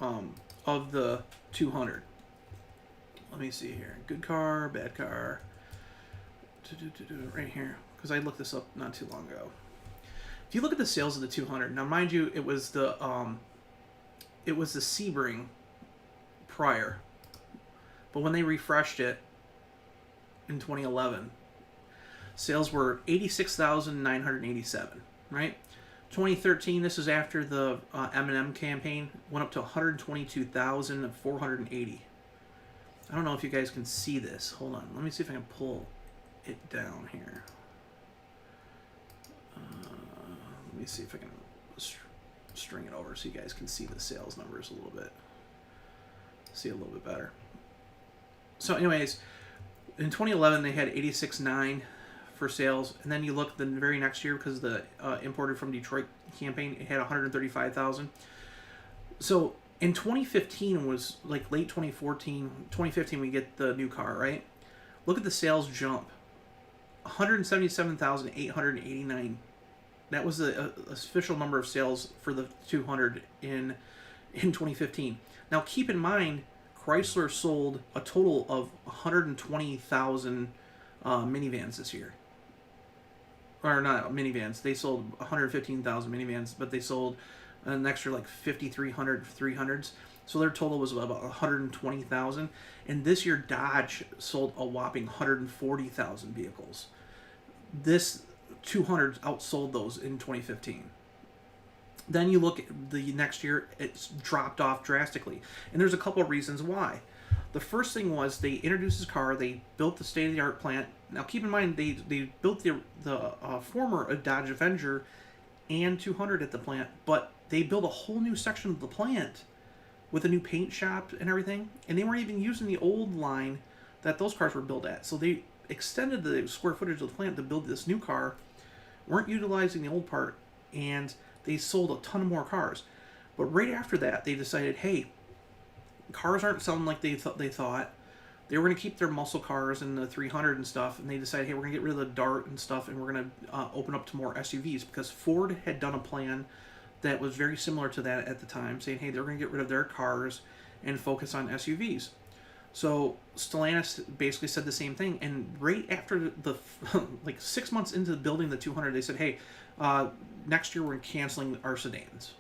of the 200, let me see here, good car, bad car, right here, because I looked this up not too long ago. If you look at the sales of the 200, now mind you, it was the it was the Sebring prior. But when they refreshed it in 2011, sales were 86,987, right? 2013, this is after the M&M campaign, went up to 122,480. I don't know if you guys can see this. Hold on. Let me see if I can pull it down here. Let me see if I can string it over so you guys can see the sales numbers a little bit. See a little bit better. So anyways, in 2011, they had 86.9 for sales. And then you look the very next year, because the imported from Detroit campaign, it had 135,000. So in 2015 was like late 2015 we get the new car, right? Look at the sales jump. 177,889. That was the official number of sales for the 200 in 2015. Now keep in mind, Chrysler sold a total of 120,000 minivans this year. Or not minivans. They sold 115,000 minivans, but they sold an extra like 5,300 300s. So their total was about 120,000. And this year, Dodge sold a whopping 140,000 vehicles. This 200 outsold those in 2015. Then you look at the next year, it's dropped off drastically. And there's a couple of reasons why. The first thing was they introduced this car, they built the state-of-the-art plant. Now keep in mind, they built the former Dodge Avenger and 200 at the plant, but they built a whole new section of the plant with a new paint shop and everything, and they weren't even using the old line that those cars were built at. So they extended the square footage of the plant to build this new car, weren't utilizing the old part, and they sold a ton more cars. But right after that, they decided, hey, cars aren't selling like they thought. They were going to keep their muscle cars and the 300 and stuff, and they decided, hey, we're going to get rid of the Dart and stuff, and we're going to open up to more SUVs, because Ford had done a plan that was very similar to that at the time, saying, hey, they're going to get rid of their cars and focus on SUVs. So Stellantis basically said the same thing, and right after the like 6 months into building the 200, they said, hey, next year we're canceling our sedans.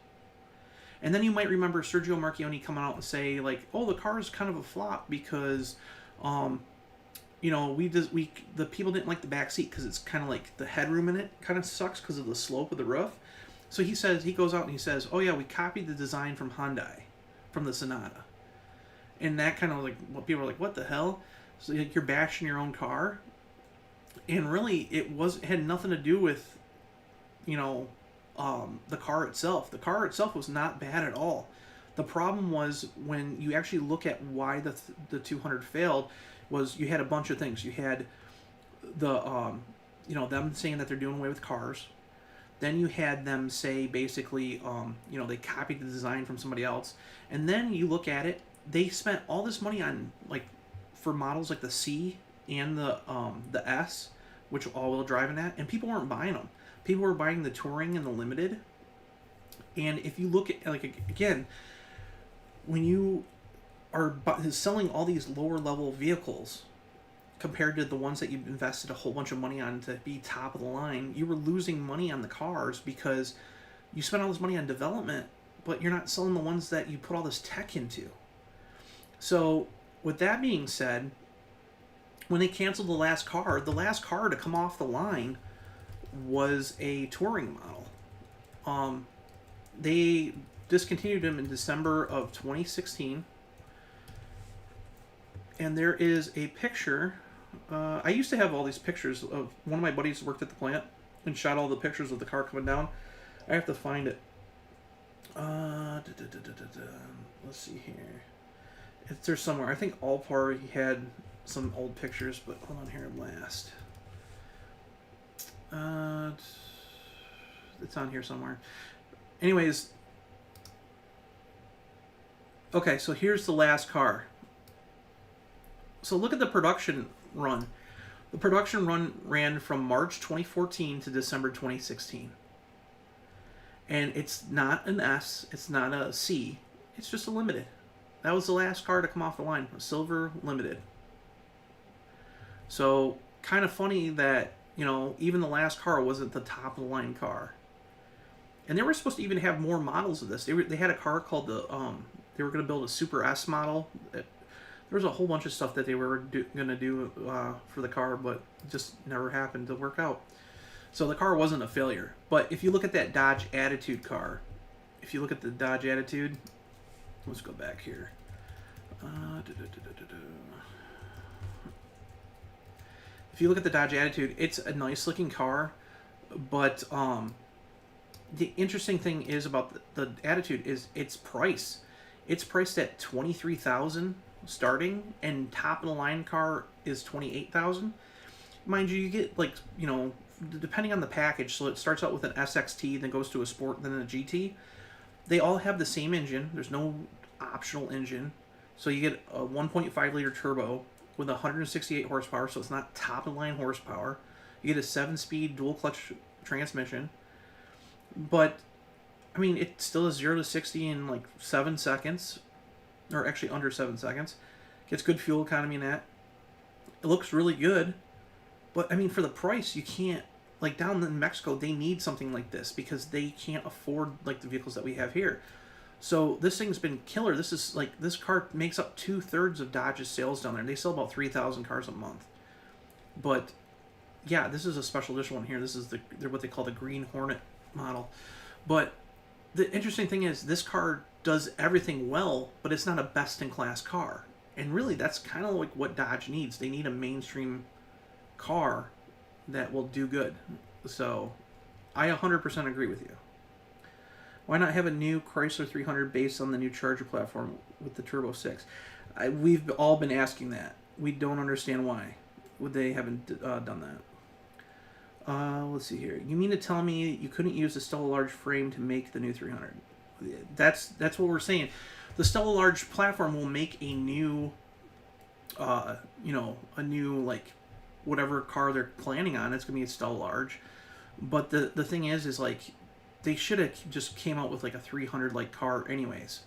And then you might remember Sergio Marchionne coming out and say, like, oh, the car is kind of a flop because, you know, the people didn't like the back seat because it's kind of like the headroom in it kind of sucks because of the slope of the roof. So he goes out and he says, oh yeah, we copied the design from Hyundai, from the Sonata. And that kind of like, what people are like, what the hell? So you're bashing your own car, and really it had nothing to do with, you know, the car itself. The car itself was not bad at all. The problem was when you actually look at why the 200 failed, was you had a bunch of things. You had the you know, them saying that they're doing away with cars. Then you had them say basically, you know, they copied the design from somebody else. And then you look at it, they spent all this money on, like, for models like the C and the S, which are all-wheel driving at, and people weren't buying them. People were buying the Touring and the Limited. And if you look at, like, again, when you are selling all these lower level vehicles compared to the ones that you've invested a whole bunch of money on to be top of the line, you were losing money on the cars because you spent all this money on development, but you're not selling the ones that you put all this tech into. So with that being said, when they canceled the last car to come off the line was a Touring model. They discontinued them in December of 2016. And there is a picture. I used to have all these pictures of one of my buddies worked at the plant and shot all the pictures of the car coming down. I have to find it. Let's see here. It's there somewhere. I think Allpar, he had some old pictures, but hold on here last. It's on here somewhere. Anyways, okay, so here's the last car. So look at the production run. The production run ran from March 2014 to December 2016. And it's not an S, it's not a C, it's just a Limited. That was the last car to come off the line, a silver Limited. So, kind of funny that, you know, even the last car wasn't the top of the line car. And they were supposed to even have more models of this. They had a car called the they were going to build a Super S model. There was a whole bunch of stuff that they were going to do for the car, but it just never happened to work out. So the car wasn't a failure. But if you look at that Dodge Attitude car, if you look at the Dodge Attitude, let's go back here. If you look at the Dodge Attitude, it's a nice looking car, but the interesting thing is about the Attitude is its price. It's priced at $23,000 starting, and top of the line car is $28,000. Mind you, you get like, you know, depending on the package, so it starts out with an SXT, then goes to a Sport, then a GT. They all have the same engine. There's no optional engine. So you get a 1.5 liter turbo with 168 horsepower, so it's not top of the line horsepower. You get a 7-speed dual clutch transmission. But I mean, it still is 0 to 60 in like 7 seconds, or actually under 7 seconds. Gets good fuel economy in that. It looks really good, but I mean, for the price, you can't, like down in Mexico, they need something like this because they can't afford like the vehicles that we have here. So this thing's been killer. This is like, this car makes up 2/3 of Dodge's sales down there. They sell about 3,000 cars a month. But yeah, this is a special edition one here. This is they're what they call the Green Hornet model. But the interesting thing is this car does everything well, but it's not a best-in-class car. And really, that's kind of like what Dodge needs. They need a mainstream car that will do good. So I 100% agree with you. Why not have a new Chrysler 300 based on the new Charger platform with the Turbo 6? We've all been asking that. We don't understand why they haven't done that. Let's see here. You mean to tell me you couldn't use the Stella Large frame to make the new 300? That's what we're saying. The Stella Large platform will make a new, a new, like, whatever car they're planning on. It's going to be a Stella Large. But the thing is like, they should have just came out with like a 300 like car anyways.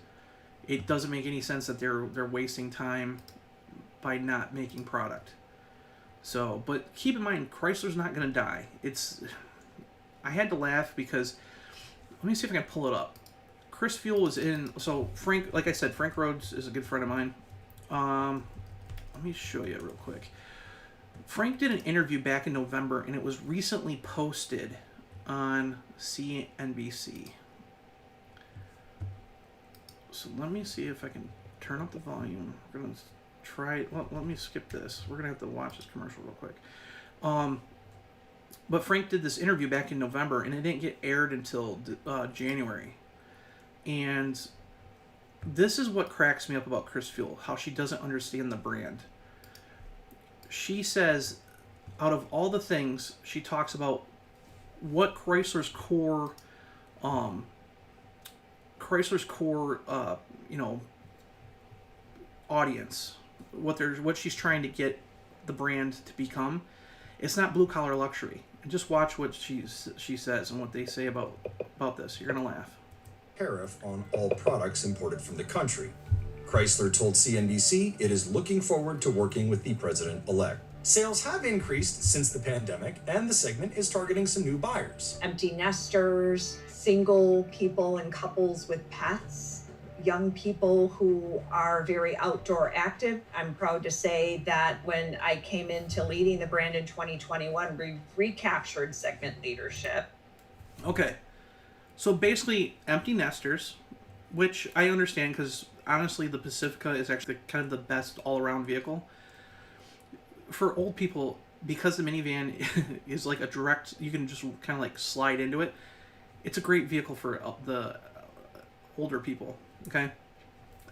It doesn't make any sense that they're wasting time by not making product. So, but keep in mind, Chrysler's not going to die. I had to laugh because, let me see if I can pull it up. Chris Fuel was in, so Frank, like I said, Frank Rhodes is a good friend of mine. Let me show you real quick. Frank did an interview back in November, and it was recently posted on CNBC. So let me see if I can turn up the volume. We're going to try, well, let me skip this. We're going to have to watch this commercial real quick. But Frank did this interview back in November, and it didn't get aired until January. And this is what cracks me up about Chris Fuel, how she doesn't understand the brand. She says, out of all the things, she talks about what Chrysler's core, audience, what she's trying to get the brand to become. It's not blue collar luxury. And just watch what she says and what they say about this. You're gonna laugh. Tariff on all products imported from the country. Chrysler told CNBC it is looking forward to working with the president-elect. Sales have increased since the pandemic, and the segment is targeting some new buyers. Empty nesters, single people and couples with pets, young people who are very outdoor active. I'm proud to say that when I came into leading the brand in 2021, we recaptured segment leadership. Okay. So basically, empty nesters, which I understand because honestly, the Pacifica is actually kind of the best all-around vehicle. For old people, because the minivan is like a direct, you can just kind of like slide into it. It's a great vehicle for the older people, okay?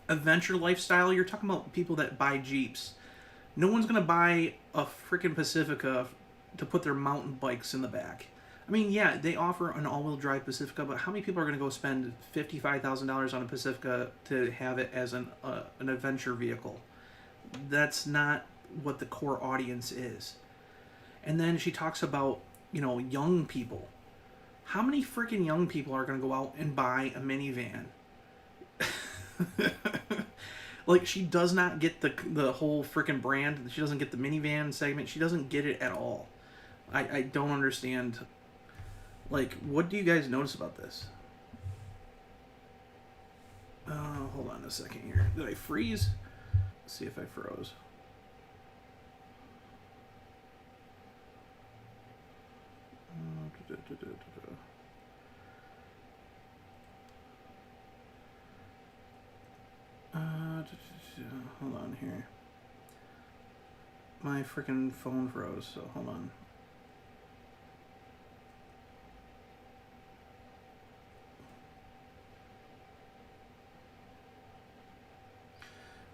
Adventure lifestyle, you're talking about people that buy Jeeps. No one's going to buy a freaking Pacifica to put their mountain bikes in the back. I mean, yeah, they offer an all-wheel drive Pacifica, but how many people are going to go spend $55,000 on a Pacifica to have it as an adventure vehicle? That's not what the core audience is. And then she talks about, young people. How many freaking young people are going to go out and buy a minivan? Like, she does not get the whole freaking brand. She doesn't get the minivan segment. She doesn't get it at all. I don't understand. Like, what do you guys notice about this? Hold on a second here. Did I freeze? Let's see if I froze. Hold on here. My freaking phone froze, so hold on.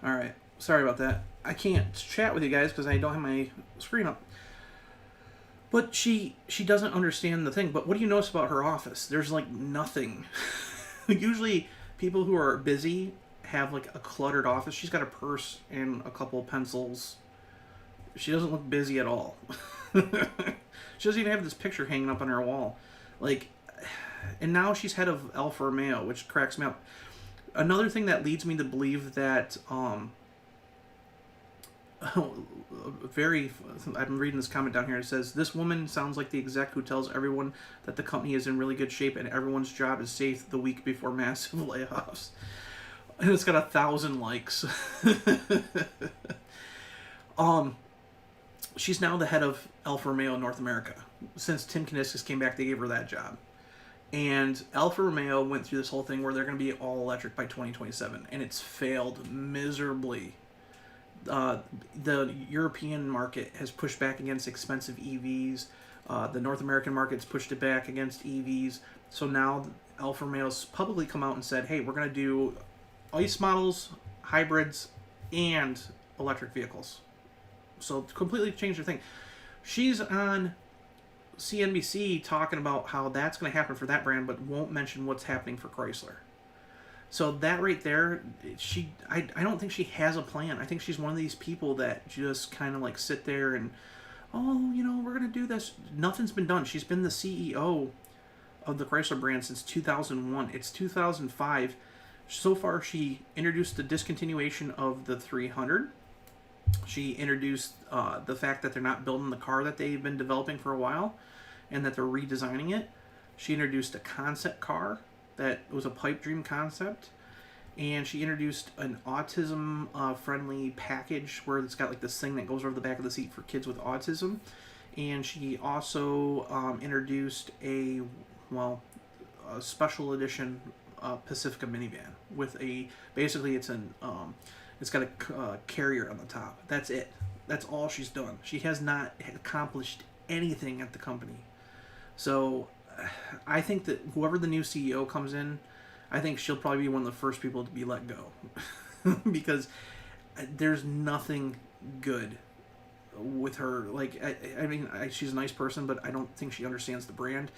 Alright, sorry about that. I can't chat with you guys because I don't have my screen up. But she doesn't understand the thing. But what do you notice about her office? There's like nothing. Usually people who are busy have like a cluttered office. She's got a purse and a couple pencils. She doesn't look busy at all. She doesn't even have this picture hanging up on her wall. Like, and now she's head of Alfa Romeo, which cracks me up. Another thing that leads me to believe that I'm reading this comment down here. It says, this woman sounds like the exec who tells everyone that the company is in really good shape and everyone's job is safe the week before massive layoffs. And it's got 1,000 likes. She's now the head of Alfa Romeo North America. Since Tim Kuniskis came back, they gave her that job. And Alfa Romeo went through this whole thing where they're going to be all electric by 2027, and it's failed miserably. The European market has pushed back against expensive EVs. The North American market's pushed it back against EVs. So now Alfa Romeo's publicly come out and said, hey, we're going to do ICE models, hybrids, and electric vehicles. So completely changed their thing. She's on CNBC talking about how that's going to happen for that brand, but won't mention what's happening for Chrysler. So that right there, I don't think she has a plan. I think she's one of these people that just kind of like sit there and, oh, you know, we're going to do this. Nothing's been done. She's been the CEO of the Chrysler brand since 2001. It's 2005. So far, she introduced the discontinuation of the 300. She introduced the fact that they're not building the car that they've been developing for a while and that they're redesigning it. She introduced a concept car that was a pipe dream concept. And she introduced an autism-friendly package where it's got like this thing that goes over the back of the seat for kids with autism. And she also introduced a special edition Pacifica minivan with basically it's got a carrier on the top. That's it. That's all she's done. She has not accomplished anything at the company. So I think that whoever the new CEO comes in, I think she'll probably be one of the first people to be let go. Because there's nothing good with her. Like, I mean, she's a nice person, but I don't think she understands the brand.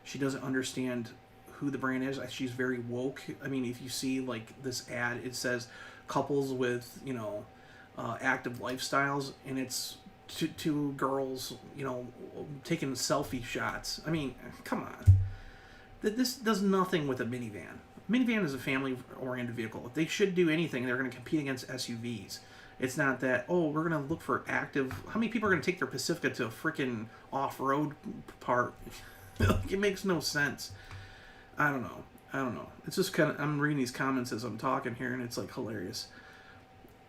She doesn't understand who the brand is. She's very woke. I mean, if you see like this ad, it says couples with, you know, active lifestyles, and it's two girls, you know, taking selfie shots. I mean, come on. This does nothing with a minivan. Minivan is a family-oriented vehicle. If they should do anything, they're going to compete against SUVs. It's not that, oh, we're going to look for active... How many people are going to take their Pacifica to a freaking off-road part? It makes no sense. I don't know. It's just kind of... I'm reading these comments as I'm talking here, and it's, like, hilarious.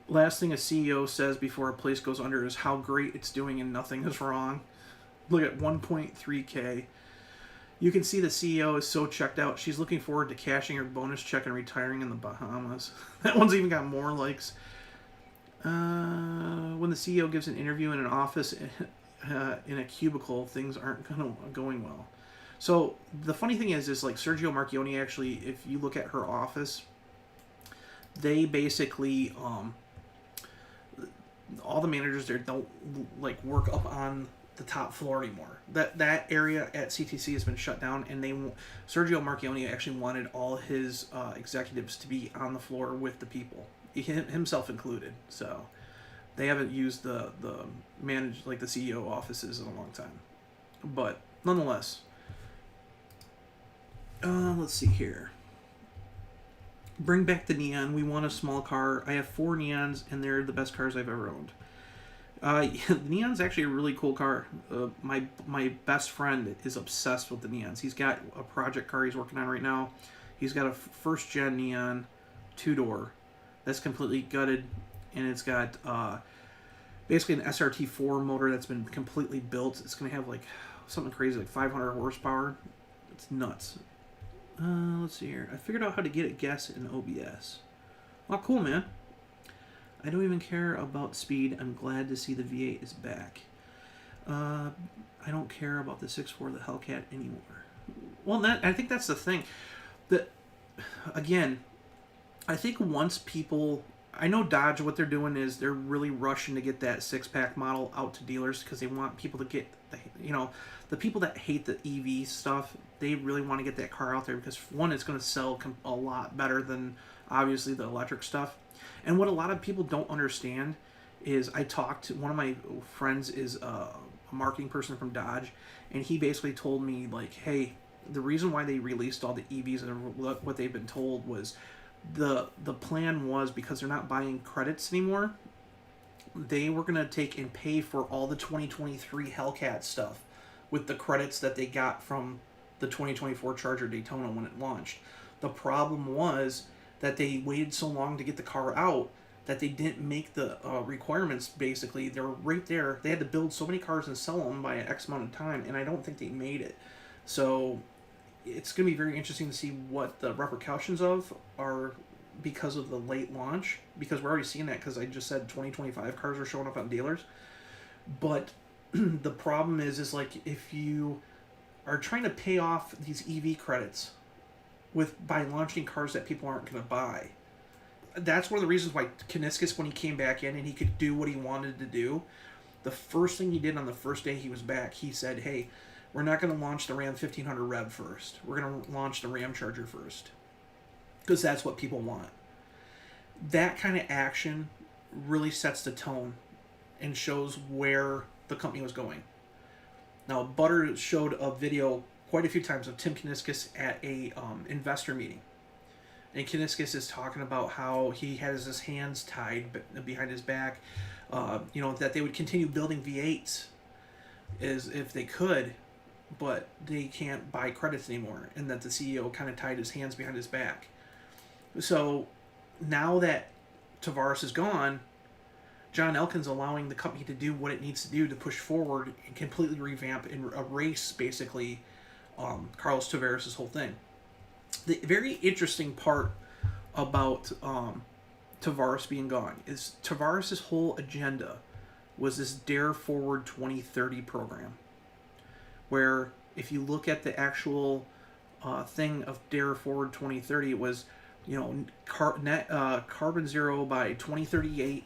Last thing a CEO says before a place goes under is how great it's doing and nothing is wrong. Look at 1.3K. You can see the CEO is so checked out. She's looking forward to cashing her bonus check and retiring in the Bahamas. That one's even got more likes. When the CEO gives an interview in an office in a cubicle, things aren't going well. So the funny thing is like Sergio Marchionne actually, if you look at her office, they basically all the managers there don't like work up on the top floor anymore. That area at CTC has been shut down, and Sergio Marchionne actually wanted all his executives to be on the floor with the people, himself included. So they haven't used the CEO offices in a long time. But nonetheless, let's see here. Bring back the Neon. We want a small car. I have 4 Neons, and they're the best cars I've ever owned. Yeah, the Neon's actually a really cool car. My best friend is obsessed with the Neons. He's got a project car he's working on right now. He's got a first gen Neon 2-door that's completely gutted, and it's got basically an SRT4 motor that's been completely built. It's going to have like something crazy like 500 horsepower. It's nuts. Let's see here. I figured out how to get it gas in OBS. Oh, cool, man. I don't even care about speed. I'm glad to see the V8 is back. I don't care about the 6.4, the Hellcat anymore. Well, I think that's the thing. That, again, I think once people... I know Dodge, what they're doing is they're really rushing to get that 6-pack model out to dealers because they want people to get... the people that hate the EV stuff, they really want to get that car out there because, one, it's going to sell a lot better than, obviously, the electric stuff. And what a lot of people don't understand is one of my friends is a marketing person from Dodge, and he basically told me, like, hey, the reason why they released all the EVs and what they've been told was the plan was because they're not buying credits anymore, they were going to take and pay for all the 2023 Hellcat stuff with the credits that they got from the 2024 Charger Daytona when it launched. The problem was that they waited so long to get the car out that they didn't make the requirements, basically. They were right there. They had to build so many cars and sell them by an X amount of time, and I don't think they made it. So it's going to be very interesting to see what the repercussions of are because of the late launch, because we're already seeing that because I just said 2025 cars are showing up on dealers. But the problem is like if you are trying to pay off these EV credits by launching cars that people aren't going to buy. That's one of the reasons why Kuniskis, when he came back in and he could do what he wanted to do, the first thing he did on the first day he was back, he said, hey, we're not going to launch the Ram 1500 Rev first. We're going to launch the Ram Charger first. Because that's what people want. That kind of action really sets the tone and shows where the company was going. Now, Butter showed a video quite a few times of Tim Kuniskis at a investor meeting. And Kuniskis is talking about how he has his hands tied behind his back, that they would continue building V8s as if they could, but they can't buy credits anymore, and that the CEO kind of tied his hands behind his back. So now that Tavares is gone, John Elkann's allowing the company to do what it needs to do to push forward and completely revamp and erase, basically, Carlos Tavares' whole thing. The very interesting part about Tavares being gone is Tavares' whole agenda was this Dare Forward 2030 program, where if you look at the actual thing of Dare Forward 2030, it was carbon zero by 2038.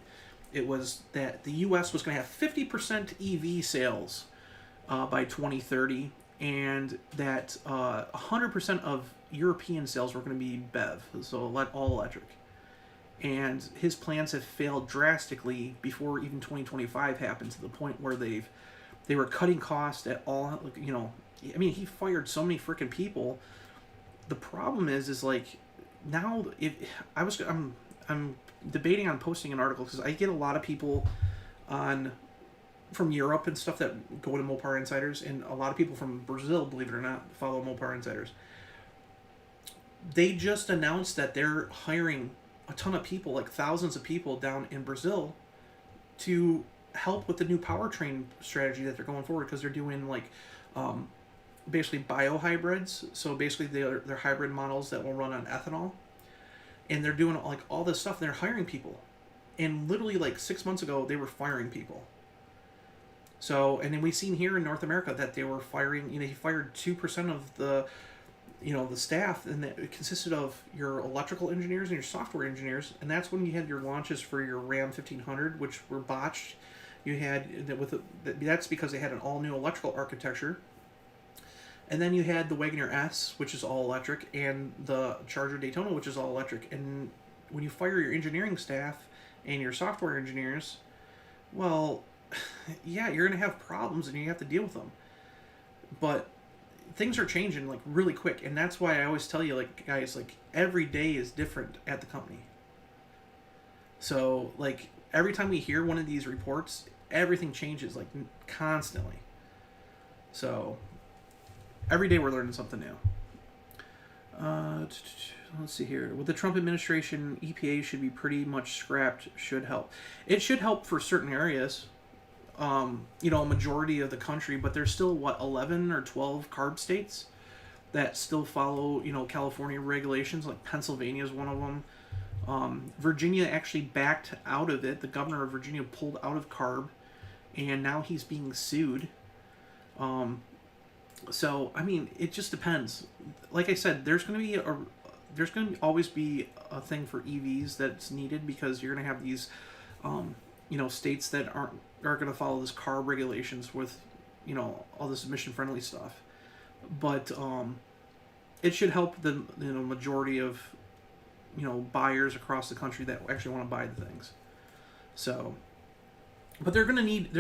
It was that the U.S. was going to have 50% EV sales by 2030, and that 100% of European sales were going to be BEV, so all electric. And his plans have failed drastically before even 2025 happened, to the point where they were cutting costs at all. I mean, he fired so many freaking people. The problem is like now I'm debating on posting an article because I get a lot of people from Europe and stuff that go to Mopar Insiders, and a lot of people from Brazil, believe it or not, follow Mopar Insiders. They just announced that they're hiring a ton of people, like thousands of people down in Brazil, to help with the new powertrain strategy that they're going forward, because they're doing like basically biohybrids. So basically they're hybrid models that will run on ethanol, and they're doing like all this stuff, and they're hiring people. And literally like 6 months ago they were firing people. So, and then we've seen here in North America that they were firing, he fired 2% of the staff, and that it consisted of your electrical engineers and your software engineers, and that's when you had your launches for your Ram 1500, which were botched. You had that's because they had an all-new electrical architecture, and then you had the Wagoneer S, which is all electric, and the Charger Daytona, which is all electric. And when you fire your engineering staff and your software engineers, well, yeah, you're gonna have problems and you have to deal with them. But things are changing like really quick, and that's why I always tell you, like, guys, like, every day is different at the company. So like every time we hear one of these reports, everything changes like constantly. So every day we're learning something new. Let's see here. With the Trump administration, EPA should be pretty much scrapped. Should help. It should help for certain areas. You know, a majority of the country, but there's still, what, 11 or 12 CARB states that still follow, you know, California regulations. Like Pennsylvania is one of them. Virginia actually backed out of it. The governor of Virginia pulled out of CARB, and now he's being sued. So, I mean, it just depends. Like I said, there's going to always be a thing for EVs that's needed, because you're going to have these, you know, states that aren't going to follow this CARB regulations with, you know, all this emission-friendly stuff. But it should help the, you know, majority of, you know, buyers across the country that actually want to buy the things. So, but they're going to need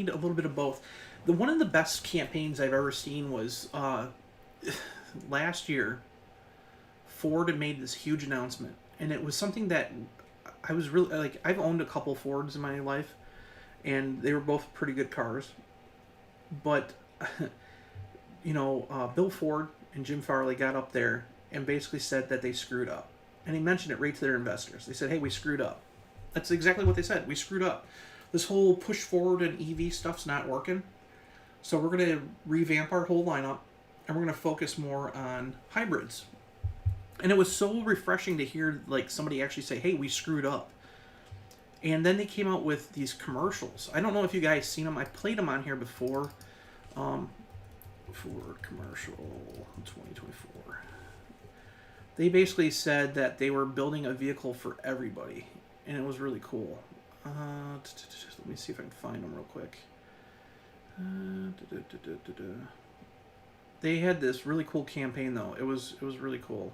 a little bit of both. One of the best campaigns I've ever seen was last year. Ford had made this huge announcement, and it was something that I was really like. I've owned a couple Fords in my life, and they were both pretty good cars. But you know, Bill Ford and Jim Farley got up there and basically said that they screwed up, and he mentioned it right to their investors. They said, "Hey, we screwed up." That's exactly what they said. We screwed up. This whole push forward and EV stuff's not working. So we're going to revamp our whole lineup, and we're going to focus more on hybrids. And it was so refreshing to hear like somebody actually say, "Hey, we screwed up." And then they came out with these commercials. I don't know if you guys seen them. I played them on here before. For commercial 2024. They basically said that they were building a vehicle for everybody, and it was really cool. Let me see if I can find them real quick. They had this really cool campaign though. It was really cool.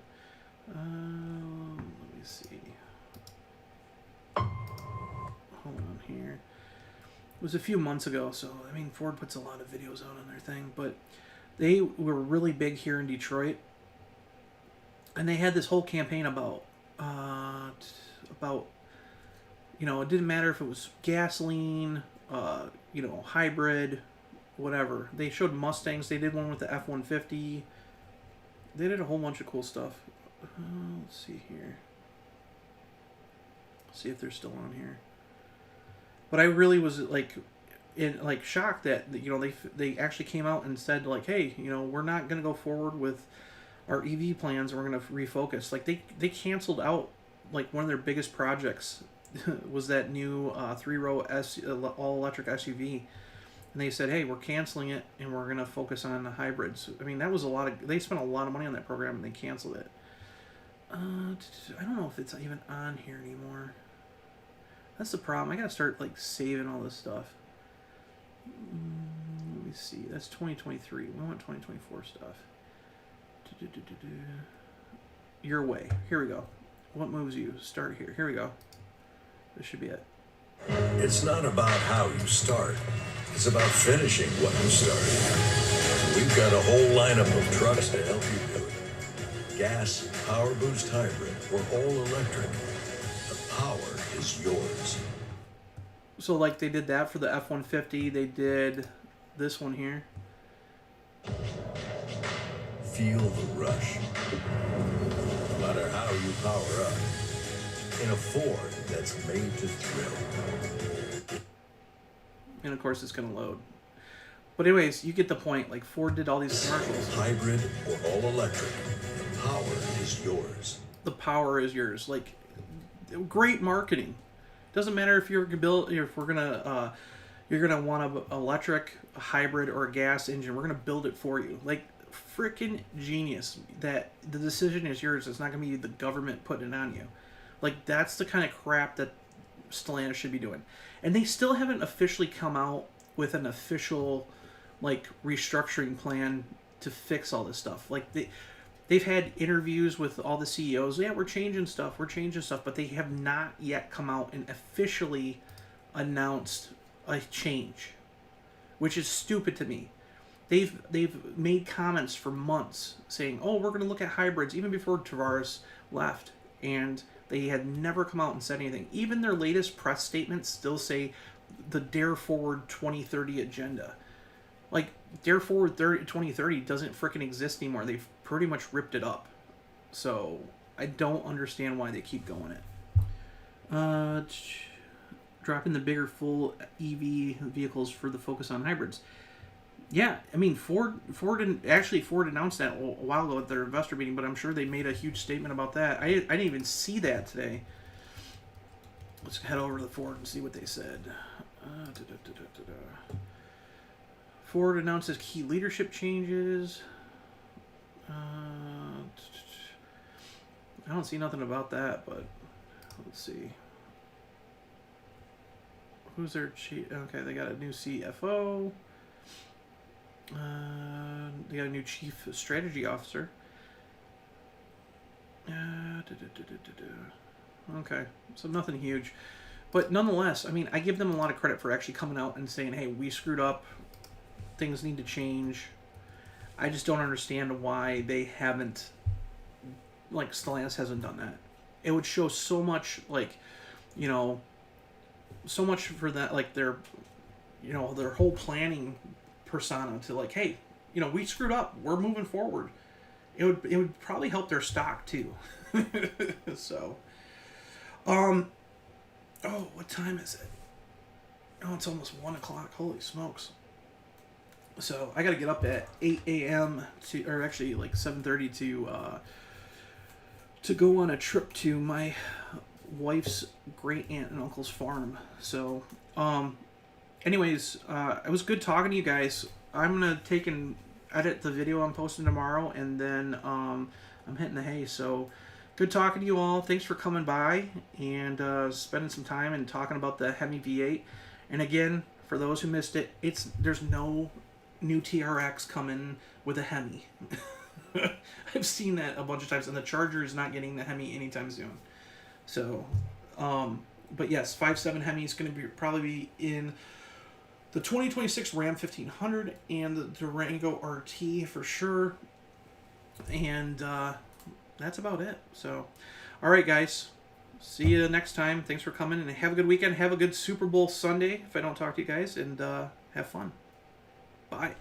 Let me see. Hold on here. It was a few months ago, so I mean Ford puts a lot of videos out on their thing, but they were really big here in Detroit, and they had this whole campaign about you know, it didn't matter if it was gasoline, you know, hybrid, whatever. They showed Mustangs. They did one with the F-150. They did a whole bunch of cool stuff. Let's see here. See if they're still on here. But I really was shocked that, you know, they actually came out and said like, "Hey, you know, we're not going to go forward with our EV plans. We're going to refocus." Like they canceled out like one of their biggest projects was that new 3-row all-electric SUV, and they said, "Hey, we're canceling it and we're going to focus on the hybrids." I mean, that was they spent a lot of money on that program and they canceled it. I don't know if it's even on here anymore. That's the problem. I gotta start like saving all this stuff. Let me see. That's 2023. We want 2024 stuff. Your way. Here we go. What moves you? Start here. Here we go. This should be it. It's not about how you start. It's about finishing what you started. We've got a whole lineup of trucks to help you do it. Gas, power boost hybrid, or all electric. The power is yours. So like they did that for the F-150. They did this one here. Feel the rush. No matter how you power up. In a Ford that's made to thrill. And of course it's going to load. But anyways, you get the point. Like Ford did all these commercials. Hybrid or all electric, the power is yours. The power is yours. Like, great marketing. Doesn't matter if you're gonna want an electric, a hybrid, or a gas engine. We're gonna build it for you. Like, freaking genius. That the decision is yours. It's not gonna be the government putting it on you. Like, that's the kind of crap that Stellantis should be doing. And they still haven't officially come out with an official, like, restructuring plan to fix all this stuff. Like, they've had interviews with all the CEOs. Yeah, we're changing stuff. But they have not yet come out and officially announced a change, which is stupid to me. They've made comments for months saying, "Oh, we're going to look at hybrids," even before Tavares left, and they had never come out and said anything. Even their latest press statements still say the Dare Forward 2030 agenda. Like, Dare Forward 2030 doesn't frickin' exist anymore. They've pretty much ripped it up. So, I don't understand why they keep going it. Dropping the bigger full EV vehicles for the focus on hybrids. Yeah, I mean, Ford announced that a while ago at their investor meeting, but I'm sure they made a huge statement about that. I didn't even see that today. Let's head over to the Ford and see what they said. Ford announces key leadership changes. I don't see nothing about that, but let's see. Who's their chief? Okay, they got a new CFO. They got a new chief strategy officer. Okay, so nothing huge. But nonetheless, I mean, I give them a lot of credit for actually coming out and saying, hey, we screwed up. Things need to change. I just don't understand why they haven't, like, Stellantis hasn't done that. It would show so much, like, you know, so much for that, like, their, you know, their whole planning persona to, like, hey, you know, we screwed up. We're moving forward. It would probably help their stock, too. So, oh, what time is it? Oh, it's almost 1 o'clock. Holy smokes. So I got to get up at 8 a.m. or actually like 7:30 to go on a trip to my wife's great aunt and uncle's farm. So, anyways, it was good talking to you guys. I'm gonna take and edit the video I'm posting tomorrow, and then I'm hitting the hay. So, good talking to you all. Thanks for coming by and spending some time and talking about the HEMI V8. And again, for those who missed it, there's no new TRX coming with a HEMI. I've seen that a bunch of times, and the Charger is not getting the HEMI anytime soon. So, but yes, 5.7 HEMI is going to probably be in the 2026 Ram 1500 and the Durango RT for sure. And that's about it. So, all right, guys. See you next time. Thanks for coming, and have a good weekend. Have a good Super Bowl Sunday if I don't talk to you guys, and have fun. Bye.